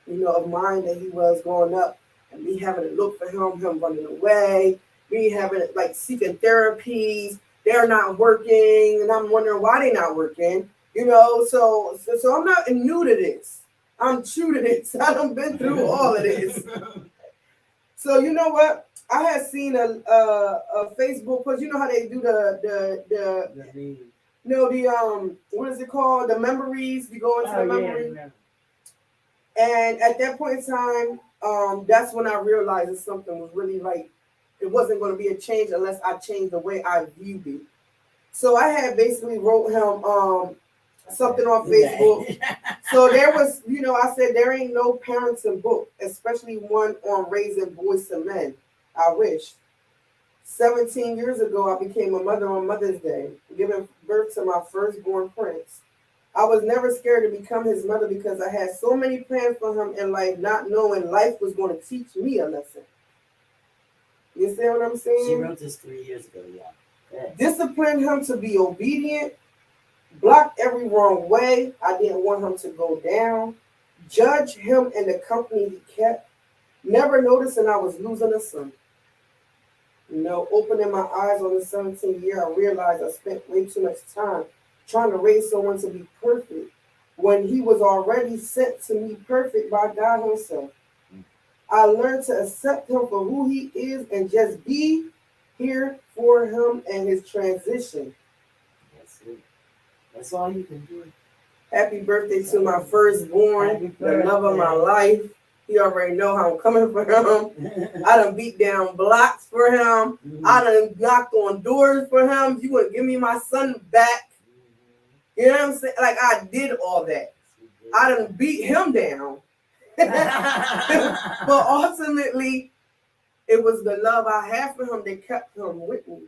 of mind that he was growing up, and me having to look for him running away, me having seeking therapies, they're not working, and I'm wondering why they're not working. You know, so I'm not new to this. I'm true to this. I done been through all of this. So you know what? I had seen a Facebook post. You know how they do what is it called? The memories. You go into the memory. Yeah. And at that point in time, that's when I realized that something was really like, it wasn't going to be a change unless I changed the way I viewed it. So I had basically wrote him something on Facebook. So there was, you know, I said there ain't no parenting book, especially one on raising boys to men. I wish. 17 years ago, I became a mother on Mother's Day, giving birth to my firstborn prince. I was never scared to become his mother because I had so many plans for him in life, not knowing life was going to teach me a lesson. You see what I'm saying? She wrote this 3 years ago, yeah. Disciplined him to be obedient, blocked every wrong way. I didn't want him to go down. Judge him and the company he kept. Never noticing I was losing a son. You know, opening my eyes on the 17th year, I realized I spent way too much time trying to raise someone to be perfect when he was already sent to me perfect by God himself. I learned to accept him for who he is and just be here for him and his transition. That's it. That's all you can do. Happy birthday to my firstborn, the love of my life. He already know how I'm coming for him. I done beat down blocks for him. I done knocked on doors for him. You want to give me my son back? You know what I'm saying? Like, I did all that. I done beat him down. But ultimately, it was the love I had for him that kept him with me.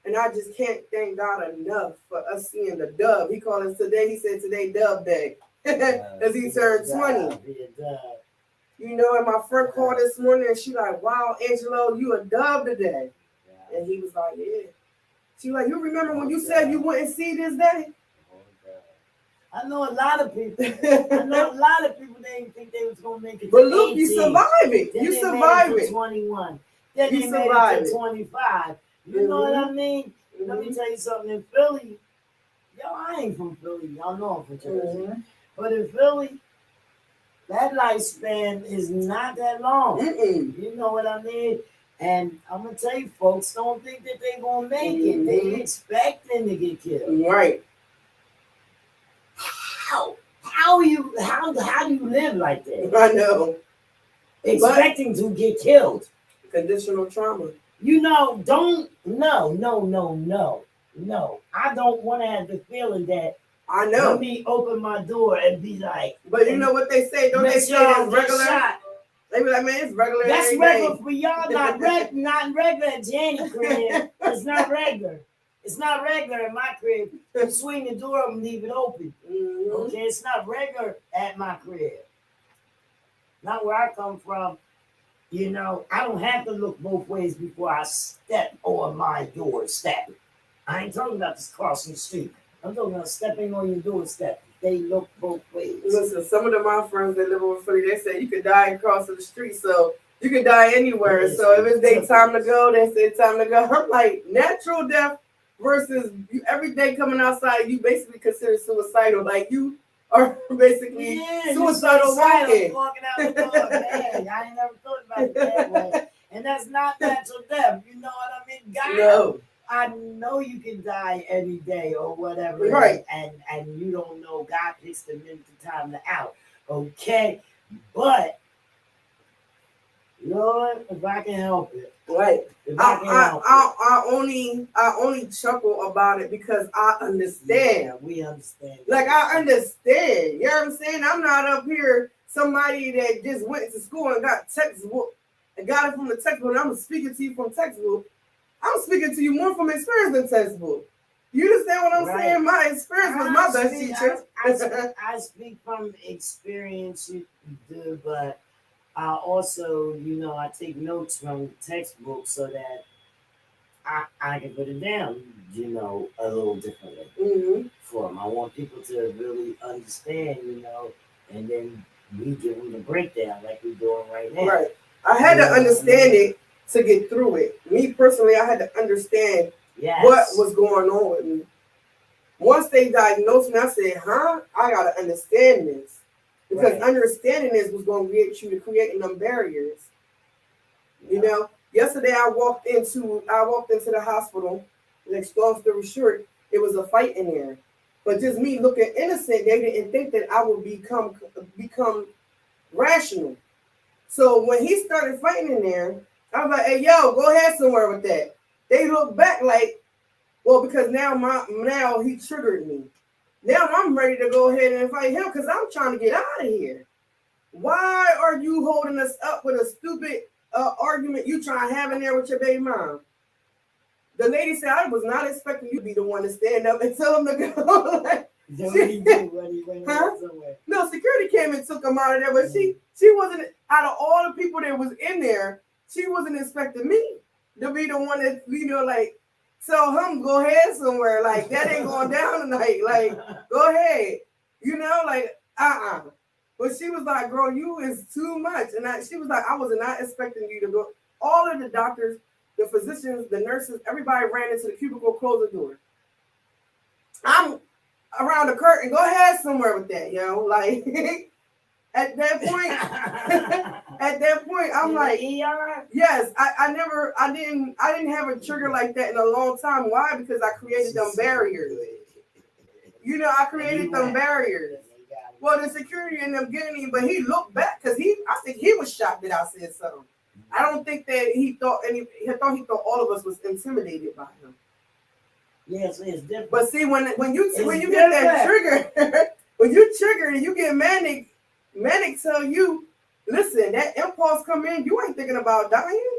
And I just can't thank God enough for us seeing the dove. He called us today. He said today Dove Day. Because he turned 20. You know, and my friend called this morning and she like, wow, Angelo, you a dove today. And he was like, yeah. She like, you remember when you said you wouldn't see this day? I know a lot of people. Didn't think they was gonna make it. But to look, 18. you survived it. Then You they survived made it it. to 21. Then You they made survived it to it. 25. You know what I mean? Let me tell you something. In Philly, I ain't from Philly. Y'all know I'm from Jersey. But in Philly, that lifespan is not that long. You know what I mean? And I'm gonna tell you, folks, don't think that they're gonna make it. They expecting to get killed. Right. How do you live like that? I know. Expecting to get killed. Conditional trauma. You know, no. I don't want to have the feeling that I know. let me open my door and be like. But you know what they say? Don't they say it's regular? Shot. They be like, man, it's regular. That's regular for y'all, not regular at Jenny crib. It's not regular. It's not regular in my crib. You swing the door up and leave it open. Okay, it's not regular at my crib. Not where I come from. You know, I don't have to look both ways before I step on my doorstep. I ain't talking about just crossing the street. I'm talking about stepping on your doorstep. They look both ways. Listen, some of my friends that live over Philly, they say you could die across the street, so you could die anywhere. So if it's their time to go, they say time to go. I'm like, natural death versus you, every day coming outside, you basically consider suicidal. Like you are basically suicidal walking out the door. Man, I ain't never thought about it that way. And that's not natural death. You know what I mean? God, no. I know you can die any day or whatever. Right. And you don't know. God picks the minute the time to out. Okay. But Lord, if I can help it. Right. If I can help it. I only chuckle about it because I understand. Yeah, we understand. Like I understand. You know what I'm saying? I'm not up here somebody that just went to school and got textbook and got it from the textbook. And I'm speaking to you from textbook. I'm speaking to you more from experience than textbook. You understand what I'm saying? My experience was my best teacher. I speak from experience, you do, but I also, you know, I take notes from textbooks so that I can put it down, you know, a little differently for them. I want people to really understand, you know, and then we give them the breakdown like we're doing right now. Right. I had to understand it to get through it. Me personally, I had to understand what was going on with me. Once they diagnosed me, I said, huh? I gotta understand this. Because Right. understanding this was gonna get you to creating them barriers. You know, yesterday I walked into the hospital, like long story short, it was a fight in there. But just me looking innocent, they didn't think that I would become rational. So when he started fighting in there, I was like, hey yo, go ahead somewhere with that. They looked back like, well, because now he triggered me. Now I'm ready to go ahead and fight him because I'm trying to get out of here. Why are you holding us up with a stupid argument you trying to have in there with your baby mom? The lady said, I was not expecting you to be the one to stand up and tell him to go. No, security came and took him out of there, but she wasn't, out of all the people that was in there, she wasn't expecting me to be the one that, like, tell him go ahead somewhere. Like, that ain't going down tonight. Like, go ahead. Like, But she was like, girl, you is too much. And she was like, I was not expecting you to go. All of the doctors, the physicians, the nurses, everybody ran into the cubicle, closed the door. I'm around the curtain. Go ahead somewhere with that, Like, at that point, I'm like, yes, I didn't have a trigger like that in a long time. Why? Because I created them barriers. I created them barriers. Well, the security ended up getting him, but he looked back because I think he was shocked that I said something. I don't think that he thought all of us was intimidated by him. Yes, it's different. But see, when you get that trigger, when you trigger and you get manic tell you, listen, that impulse come in, you ain't thinking about dying.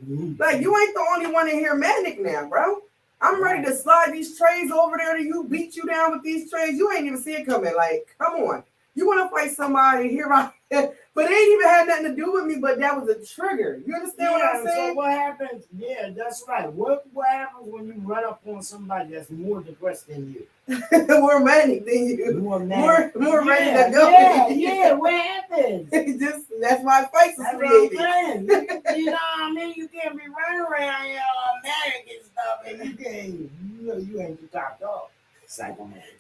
Mm-hmm. Like, you ain't the only one in here manic now, bro. I'm ready to slide these trays over there to you, beat you down with these trays. You ain't even see it coming. Like, come on. You want to fight somebody here, right? But it ain't even had nothing to do with me, but that was a trigger. You understand what I'm saying? So what happens? Yeah, that's right. What happens when you run up on somebody that's more depressed than you? More manic than you. More ready to go. Yeah, what happens? That's why fights are created. You know what I mean? You can't be running around here all manic and stuff, and you ain't the top dog.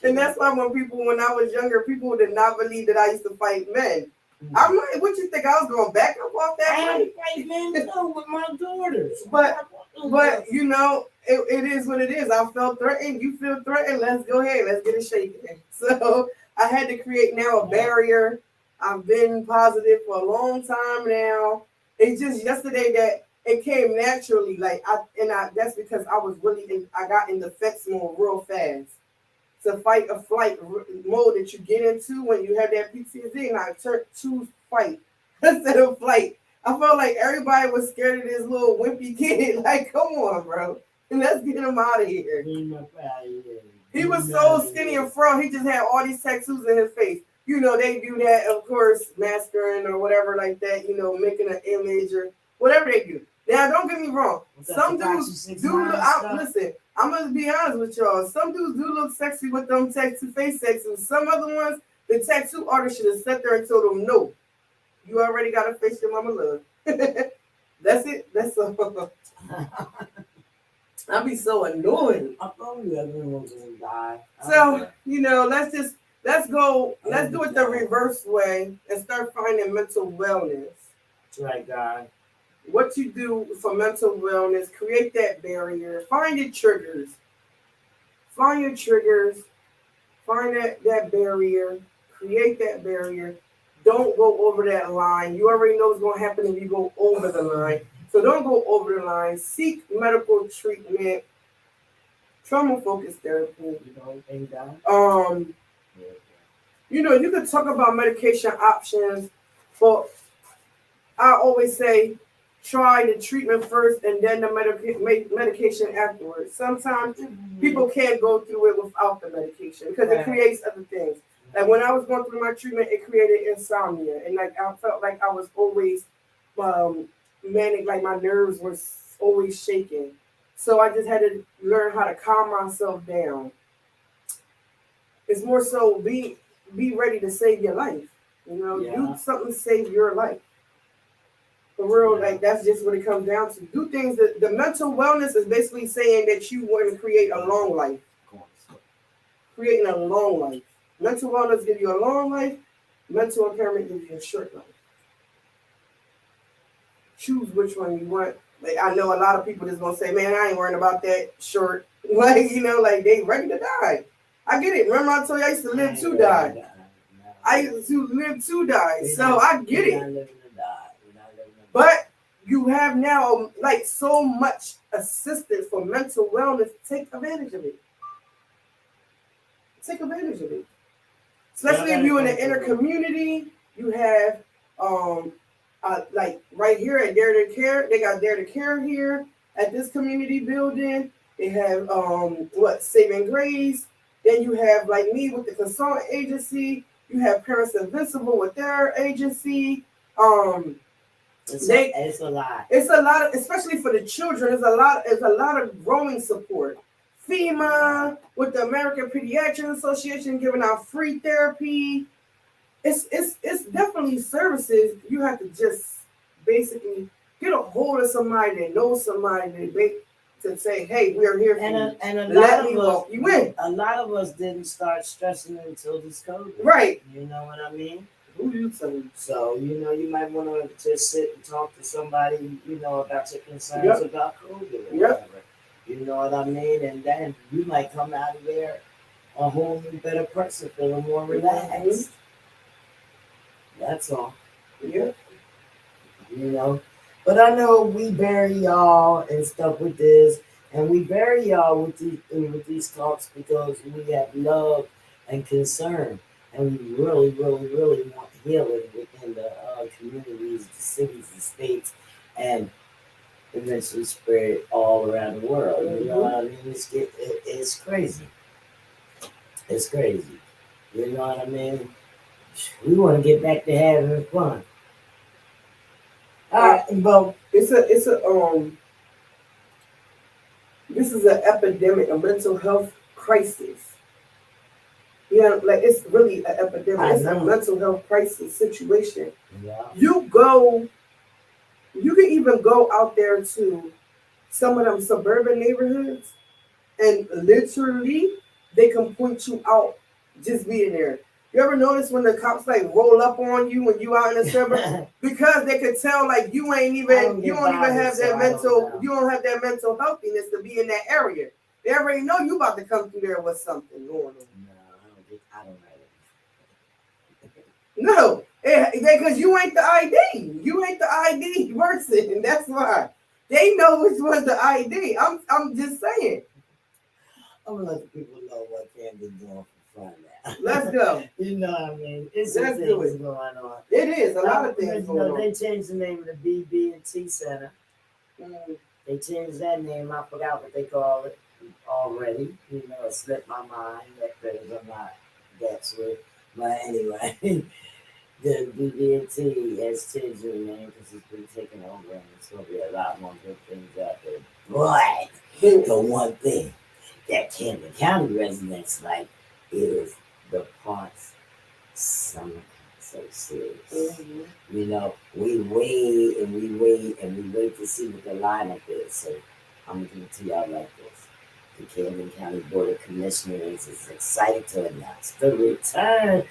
And that's why when I was younger, people did not believe that I used to fight men. I'm like, what you think I was going back up off that? I fight men too with my daughters. But it is what it is. I felt threatened. You feel threatened. Let's go ahead. Let's get it shaken. So I had to create now a barrier. I've been positive for a long time now. It's just yesterday that it came naturally. Like that's because I was I got in defense mode real fast. To fight or flight mode that you get into when you have that PTSD, and I turned to fight instead of flight. I felt like everybody was scared of this little wimpy kid. Like, come on, bro. And let's get him out of here. He was so skinny and frail. He just had all these tattoos in his face. They do that, of course, masquerading or whatever like that, making an image or whatever they do. Now, don't get me wrong. Some dudes do listen, I'm going to be honest with y'all. Some dudes do look sexy with them tattoo face tattoos. Some other ones, the tattoo artist should have sat there and told them, no, you already got a face your mama love. That's it. That's all. I'll be so annoyed. I thought everyone was going to die. So, let's do it the reverse way and start finding mental wellness. That's right, guys. What you do for mental wellness, create that barrier, find your triggers. Find that barrier, create that barrier. Don't go over that line. You already know what's going to happen if you go over the line. So don't go over the line. Seek medical treatment, trauma-focused therapy. You could talk about medication options, but I always say, try the treatment first and then the medication afterwards. Sometimes people can't go through it without the medication because it creates other things. Like when I was going through my treatment, it created insomnia. And like I felt like I was always manic, like my nerves were always shaking. So I just had to learn how to calm myself down. It's more so be ready to save your life. Do something to save your life. For real, like that's just what it comes down to. Do things that the mental wellness is basically saying that you want to create a long life. creating a long life. Mental wellness gives you a long life. Mental impairment gives you a short life. Choose which one you want. Like, I know a lot of people just gonna say, "Man, I ain't worrying about that short." Like, like they ready to die. I get it. Remember I told you I used to live to die. I used to live to die. So I get it. But you have now like so much assistance for mental wellness. Take advantage of it. Take advantage of it. Especially if you're in the inner community, you have like right here at Dare to Care, they got Dare to Care here at this community building. They have Saving Grace. Then you have like me with the consultant agency. You have Parents Invincible with their agency. It's a lot. It's a lot, especially for the children. It's a lot of growing support. FEMA with the American Pediatric Association giving out free therapy. It's definitely services. You have to just basically get a hold of somebody that knows somebody to say, "Hey, we're here for you." And a Let lot me of us, walk you in. a lot of us didn't start stressing until this COVID. Right. You know what I mean? Who you telling? So, you might want to just sit and talk to somebody, about your concerns about COVID or whatever. You know what I mean? And then you might come out of there a whole new better person, feeling more relaxed. Mm-hmm. That's all. Yeah. But I know we bury y'all and stuff with this, and we bury y'all with these talks because we have love and concern, and we really, really, really want healing within the communities, the cities, the states, and eventually spread all around the world. Mm-hmm. You know what I mean? It's crazy. It's crazy. You know what I mean? We want to get back to having fun. All right, but this is an epidemic, a mental health crisis. Like it's really an epidemic. It's a mental health crisis situation. Yeah. You can even go out there to some of them suburban neighborhoods, and literally they can point you out just being there. You ever notice when the cops like roll up on you when you out in the suburb because they could tell like you don't even have that mental healthiness to be in that area. They already know you about to come through there with something going on. I don't know. No, because you ain't the ID. You ain't the ID person, and that's why they know which one's the ID. I'm just saying. I'm gonna let the people know what Camden's doing for fun now. Let's go. You know what I mean? It's some Let's things going on. It is a lot of things going on. They changed the name of the BB&T Center. They changed that name. I forgot what they call it already. It slipped my mind because I'm not that sweet. But anyway, the BB&T has changed their name because it's been taken over, and there's going to be a lot more good things out there. But the one thing that Camden County residents like is the Parks Summer Concert Series. Mm-hmm. We wait and we wait and we wait to see what the lineup is. So I'm going to give it to y'all like this. The Camden County Board of Commissioners is excited to announce the return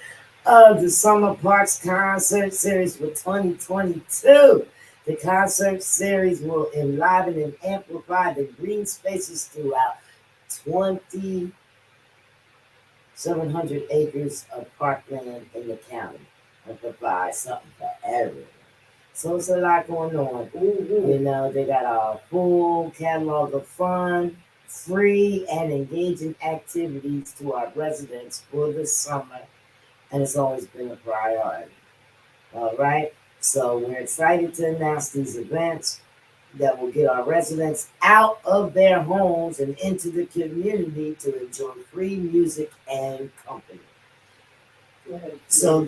of the Summer Parks Concert Series for 2022. The concert series will enliven and amplify the green spaces throughout 2,700 acres of parkland in the county and provide something for everyone. So it's a lot going on. Mm-hmm. They got a full catalog of fun, free, and engaging activities to our residents for the summer, and it's always been a priority. All right? So we're excited to announce these events that will get our residents out of their homes and into the community to enjoy free music and company. So,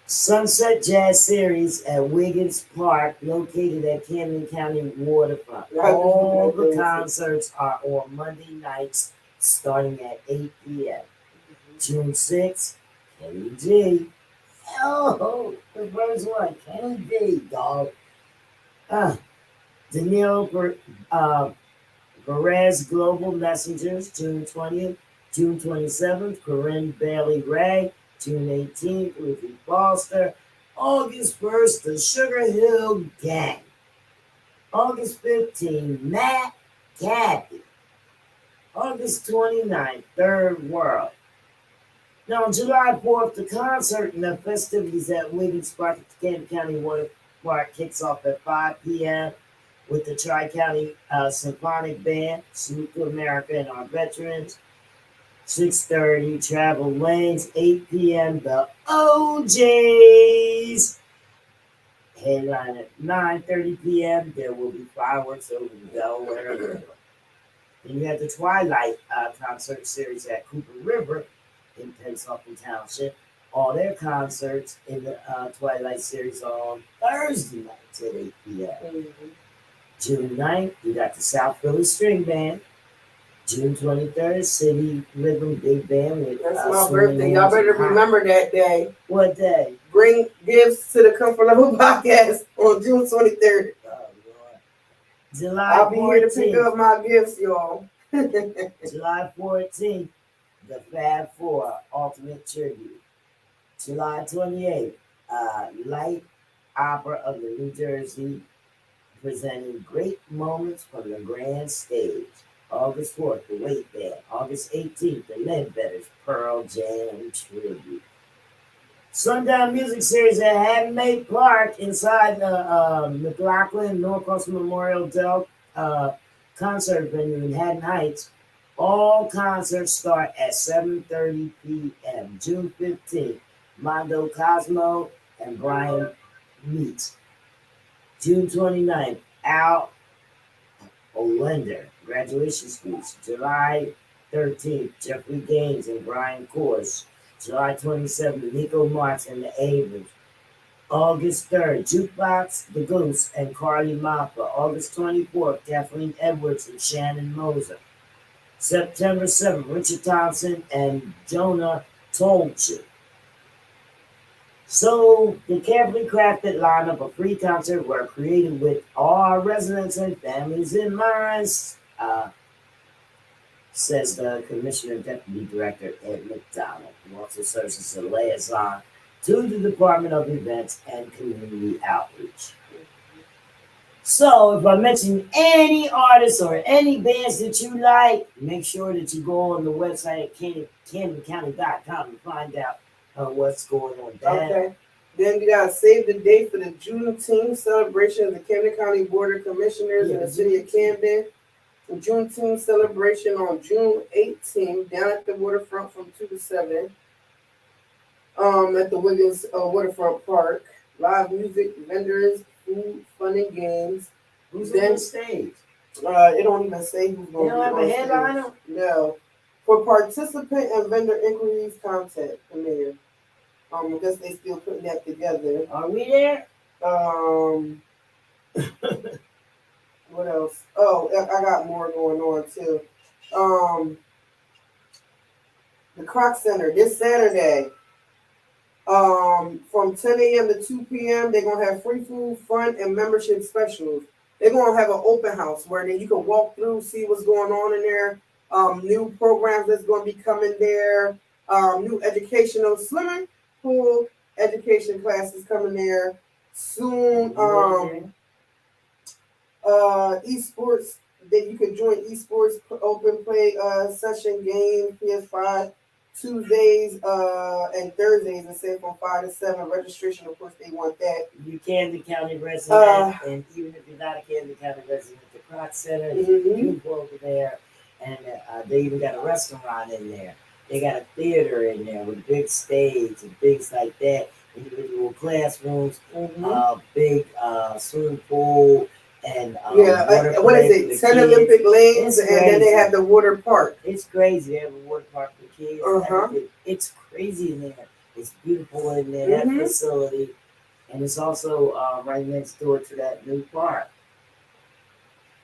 Sunset Jazz Series at Wiggins Park, located at Camden County Waterfront. All the concerts are on Monday nights starting at 8 p.m. June 6th, Kenny G. Oh, the first one, Kenny G, dog. Danilo Perez Global Messengers, June 20th. June 27th, Corinne Bailey Ray. June 18th, Ruthie Foster. August 1st, the Sugar Hill Gang. August 15th, Matt Kathy. August 29th, Third World. Now, on July 4th, the concert and the festivities at Williams Park at the Camden County Water Park kicks off at 5 p.m. with the Tri-County Symphonic Band, Salute to America and our veterans. 6:30, Travel Lanes. 8 p.m., the OJs. Headline at 9:30 p.m. There will be fireworks over the Delaware River. Then you have the Twilight concert series at Cooper River in Pennsauken Township. All their concerts in the Twilight series are on Thursday nights at 8 p.m. June 9th, you got the South Philly String Band. June 23rd, City Rhythm Big Band with That's my birthday. Y'all better remember that day. What day? Bring gifts to the Comfort Level podcast on June 23rd. Oh, Lord. July I'll be 14th. here to pick up my gifts, y'all. July 14th, the Fab Four Ultimate Tribute. July 28th, Light Opera of the New Jersey presenting great moments from the grand stage. August 4th, the Weight Band. August 18th, the Ledbetters Pearl Jam Tribute. Sundown Music Series at Hadley Park inside the McLaughlin Norcross Memorial Dell concert venue in Haddon Heights. All concerts start at 7:30 p.m. June 15th, Mondo Cosmo and Brian Meets. June 29th, Al Olender, Graduation Speech. July 13th, Jeffrey Gaines and Brian Kors. July 27th, Nico Marks and the Abrams. August 3rd, Jukebox, The Goose, and Carly Mappa. August 24th, Kathleen Edwards and Shannon Moser. September 7th, Richard Thompson and Jonah Tolchi. So, the carefully crafted lineup of free concerts were created with all our residents and families in mind, says the Commissioner Deputy Director Ed McDonald, who also serves as a liaison to the Department of Events and Community Outreach. So, if I mention any artists or any bands that you like, make sure that you go on the website at CamdenCounty.com and find out what's going on there. Okay. Then you gotta save the date for the Juneteenth celebration of the Camden County Board of Commissioners in the city of Camden. The Juneteenth celebration on June 18th down at the waterfront from 2 to 7. At the Wiggins Waterfront Park. Live music, vendors, food, fun and games. Who's on the stage? It don't even say who's They going to don't have a headliner? No. For participant and vendor inquiries, contact the mayor. I guess they still putting that together. Are we there? What else? Oh, I got more going on too. The Croc Center this Saturday. From 10 a.m. to 2 p.m. they're gonna have free food, fun, and membership specials. They're gonna have an open house where then you can walk through, see what's going on in there. New programs that's gonna be coming there. New educational swimming pool education classes coming there soon. Esports, that you can join esports open play session game PS5 Tuesdays and Thursdays and say from 5 to 7. Registration, of course, they want that. You Camden County resident, and even if you're not a Camden County resident, the Croc Center is beautiful over there, and they even got a restaurant in there. They got a theater in there with a big stage and things like that. Individual classrooms, big swimming pool, and what is it? 10 Olympic lanes, and then they have the water park. It's crazy. They have a water park for kids. It's crazy in there. It's beautiful in there. That facility, and it's also right next door to that new park.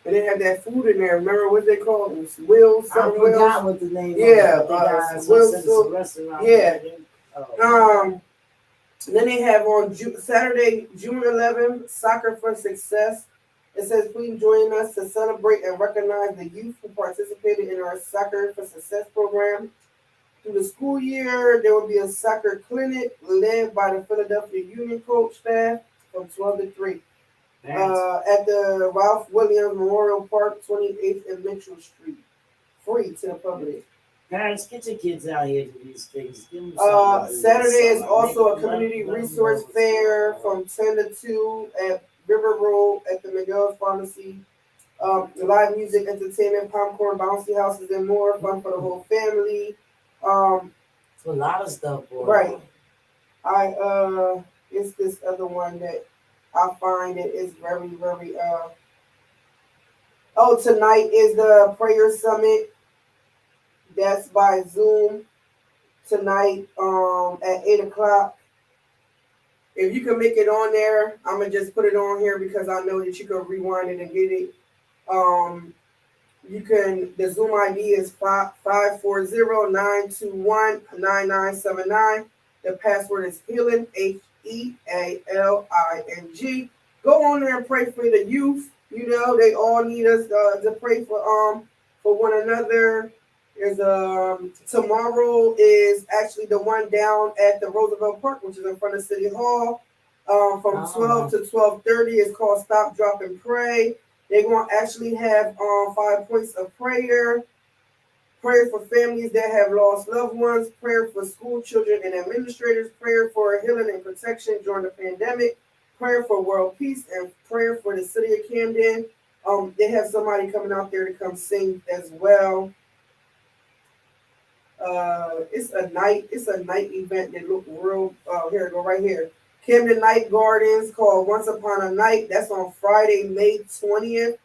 And they had that food in there. Remember what they called it? Will's. I forgot what the name. Yeah, Will's restaurant. Yeah. Then they have on Saturday, June 11th, Soccer for Success. It says, please join us to celebrate and recognize the youth who participated in our Soccer for Success program. Through the school year, there will be a soccer clinic led by the Philadelphia Union coach staff from 12 to 3 at the Ralph Williams Memorial Park, 28th and Mitchell Street. Free to the public. Parents, get your kids out here to these things. Give them something to do. Saturday is Something. also a Make them community let them resource know what's fair going on. from 10 to 2 at River Road at the McGill Pharmacy. Live music, entertainment, popcorn, bouncy houses, and more. Fun for the whole family. It's a lot of stuff going Right. on. It's this other one that I find it is very, very, tonight is the prayer summit. That's by Zoom tonight, at 8 o'clock. If you can make it on there, I'm gonna just put it on here because I know that you can rewind it and get it. You can, the Zoom ID is 540-921-9979. The password is healing, HEALING. Go on there and pray for the youth. You know, they all need us to pray for one another. There's tomorrow is actually the one down at the Roosevelt Park, which is in front of City Hall. From 12 to 12:30. It's called Stop, Drop, and Pray. They're going to actually have 5 points of prayer. Prayer for families that have lost loved ones. Prayer for school children and administrators. Prayer for healing and protection during the pandemic. Prayer for world peace. And prayer for the city of Camden. They have somebody coming out there to come sing as well. It's a night event that look real. Here we go, right here. Camden Night Gardens called Once Upon a Night. That's on Friday, May 20th,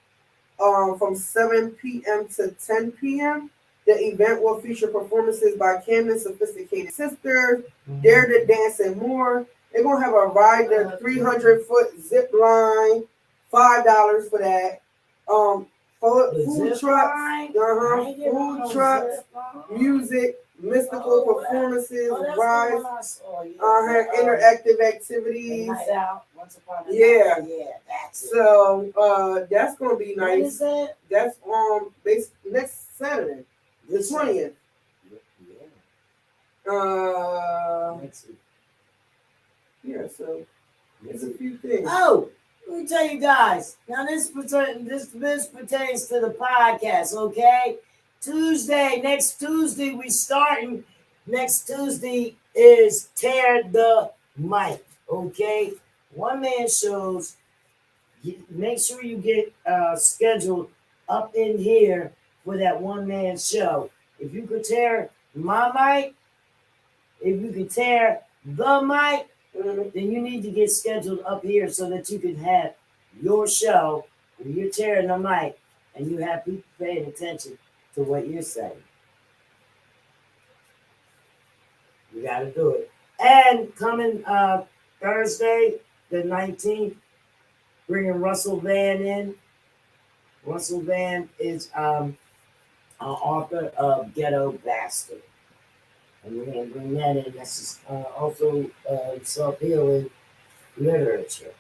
from 7 p.m. to 10 p.m. The event will feature performances by Camden Sophisticated Sisters, Dare to Dance, and more. They're gonna have a ride, the 300-foot zip line, $5 for that. Food trucks, food trucks, music, mystical performances, rides, interactive activities. Night out, once upon a Yeah. night. Yeah, that's it. So that's gonna be When nice. is that? That's next Saturday, the 20th. Next week. Yeah, so there's a few things. Oh, let me tell you guys. Now this pertains to the podcast, okay? Next Tuesday, we starting. Next Tuesday is Tear the Mic, okay? One-man shows. Make sure you get scheduled up in here for that one-man show. If you could tear my mic, if you could tear the mic, then you need to get scheduled up here so that you can have your show where you're tearing the mic and you have people paying attention to what you're saying. You got to do it. And coming Thursday, the 19th, bringing Russell Van in. Russell Van is an author of Ghetto Bastard. And we're going to bring that in. That's also self-healing literature.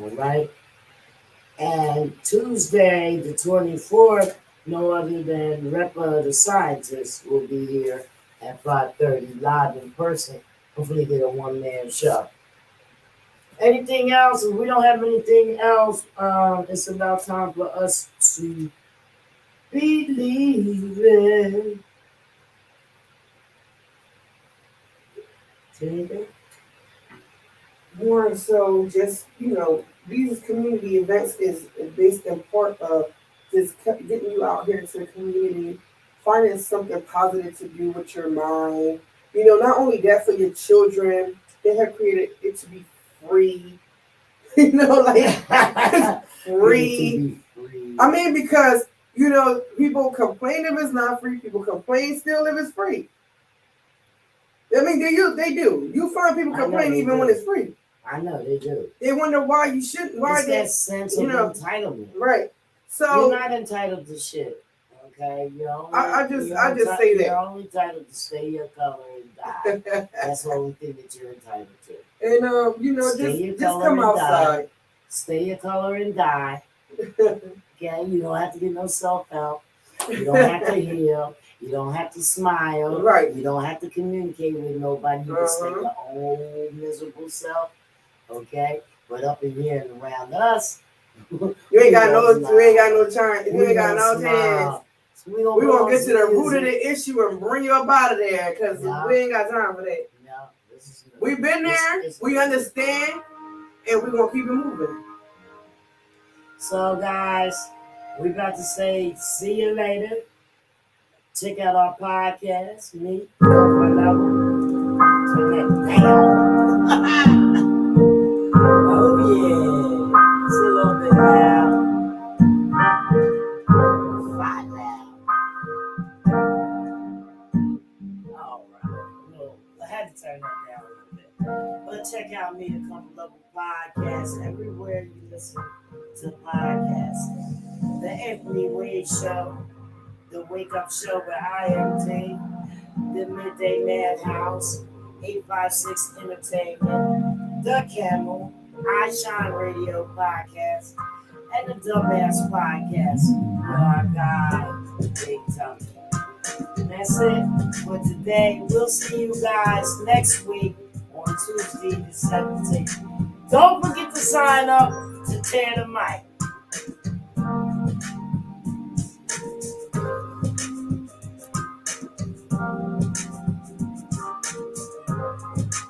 All right. And Tuesday, the 24th, no other than Repa the Scientist will be here at 5:30 live in person. Hopefully get a one-man show. Anything else? If we don't have anything else, it's about time for us to believe it. More so, just these community events is based in part of just getting you out here to the community, finding something positive to do with your mind. Not only that, for your children, they have created it to be free. Free. I mean, because people complain if it's not free. People complain still if it's free. I mean, they do. You find people complain even when it's free. I know they do. They wonder why you shouldn't. Why it's that sense of entitlement, right? So you're not entitled to shit. Okay, I just say that you're only entitled to stay your color and die. That's the only thing that you're entitled to. And just come outside. Stay your color and die. Okay, you don't have to get no self-help. You don't have to heal. You don't have to smile. Right. You don't have to communicate with nobody. You can stay Uh-huh. your own miserable self. Okay? But up in here and around us, You ain't got no we chance. You ain't got no gonna chance. smile. So we We're gonna get to the root of music. the issue and bring you up out of there because Yeah. we ain't got time for that. No, this is We've been there, we understand, and we're gonna keep it moving. So guys, we about to say see you later. Check out our podcast, me, over level. Turn that down. Oh yeah. It's a little bit loud. Right now. Alright. No, I had to turn that down a little bit. But check out me, the Comfort Level Podcast, everywhere you listen to podcasts. The Anthony Wade Show, the Wake Up Show with IMT, the Midday Madhouse, 856 Entertainment, The Camel, I Shine Radio Podcast, and the Dumbass Podcast with our guy, Big Tummy. That's it for today. We'll see you guys next week on Tuesday the 17th. Don't forget to sign up to Tear the Mic.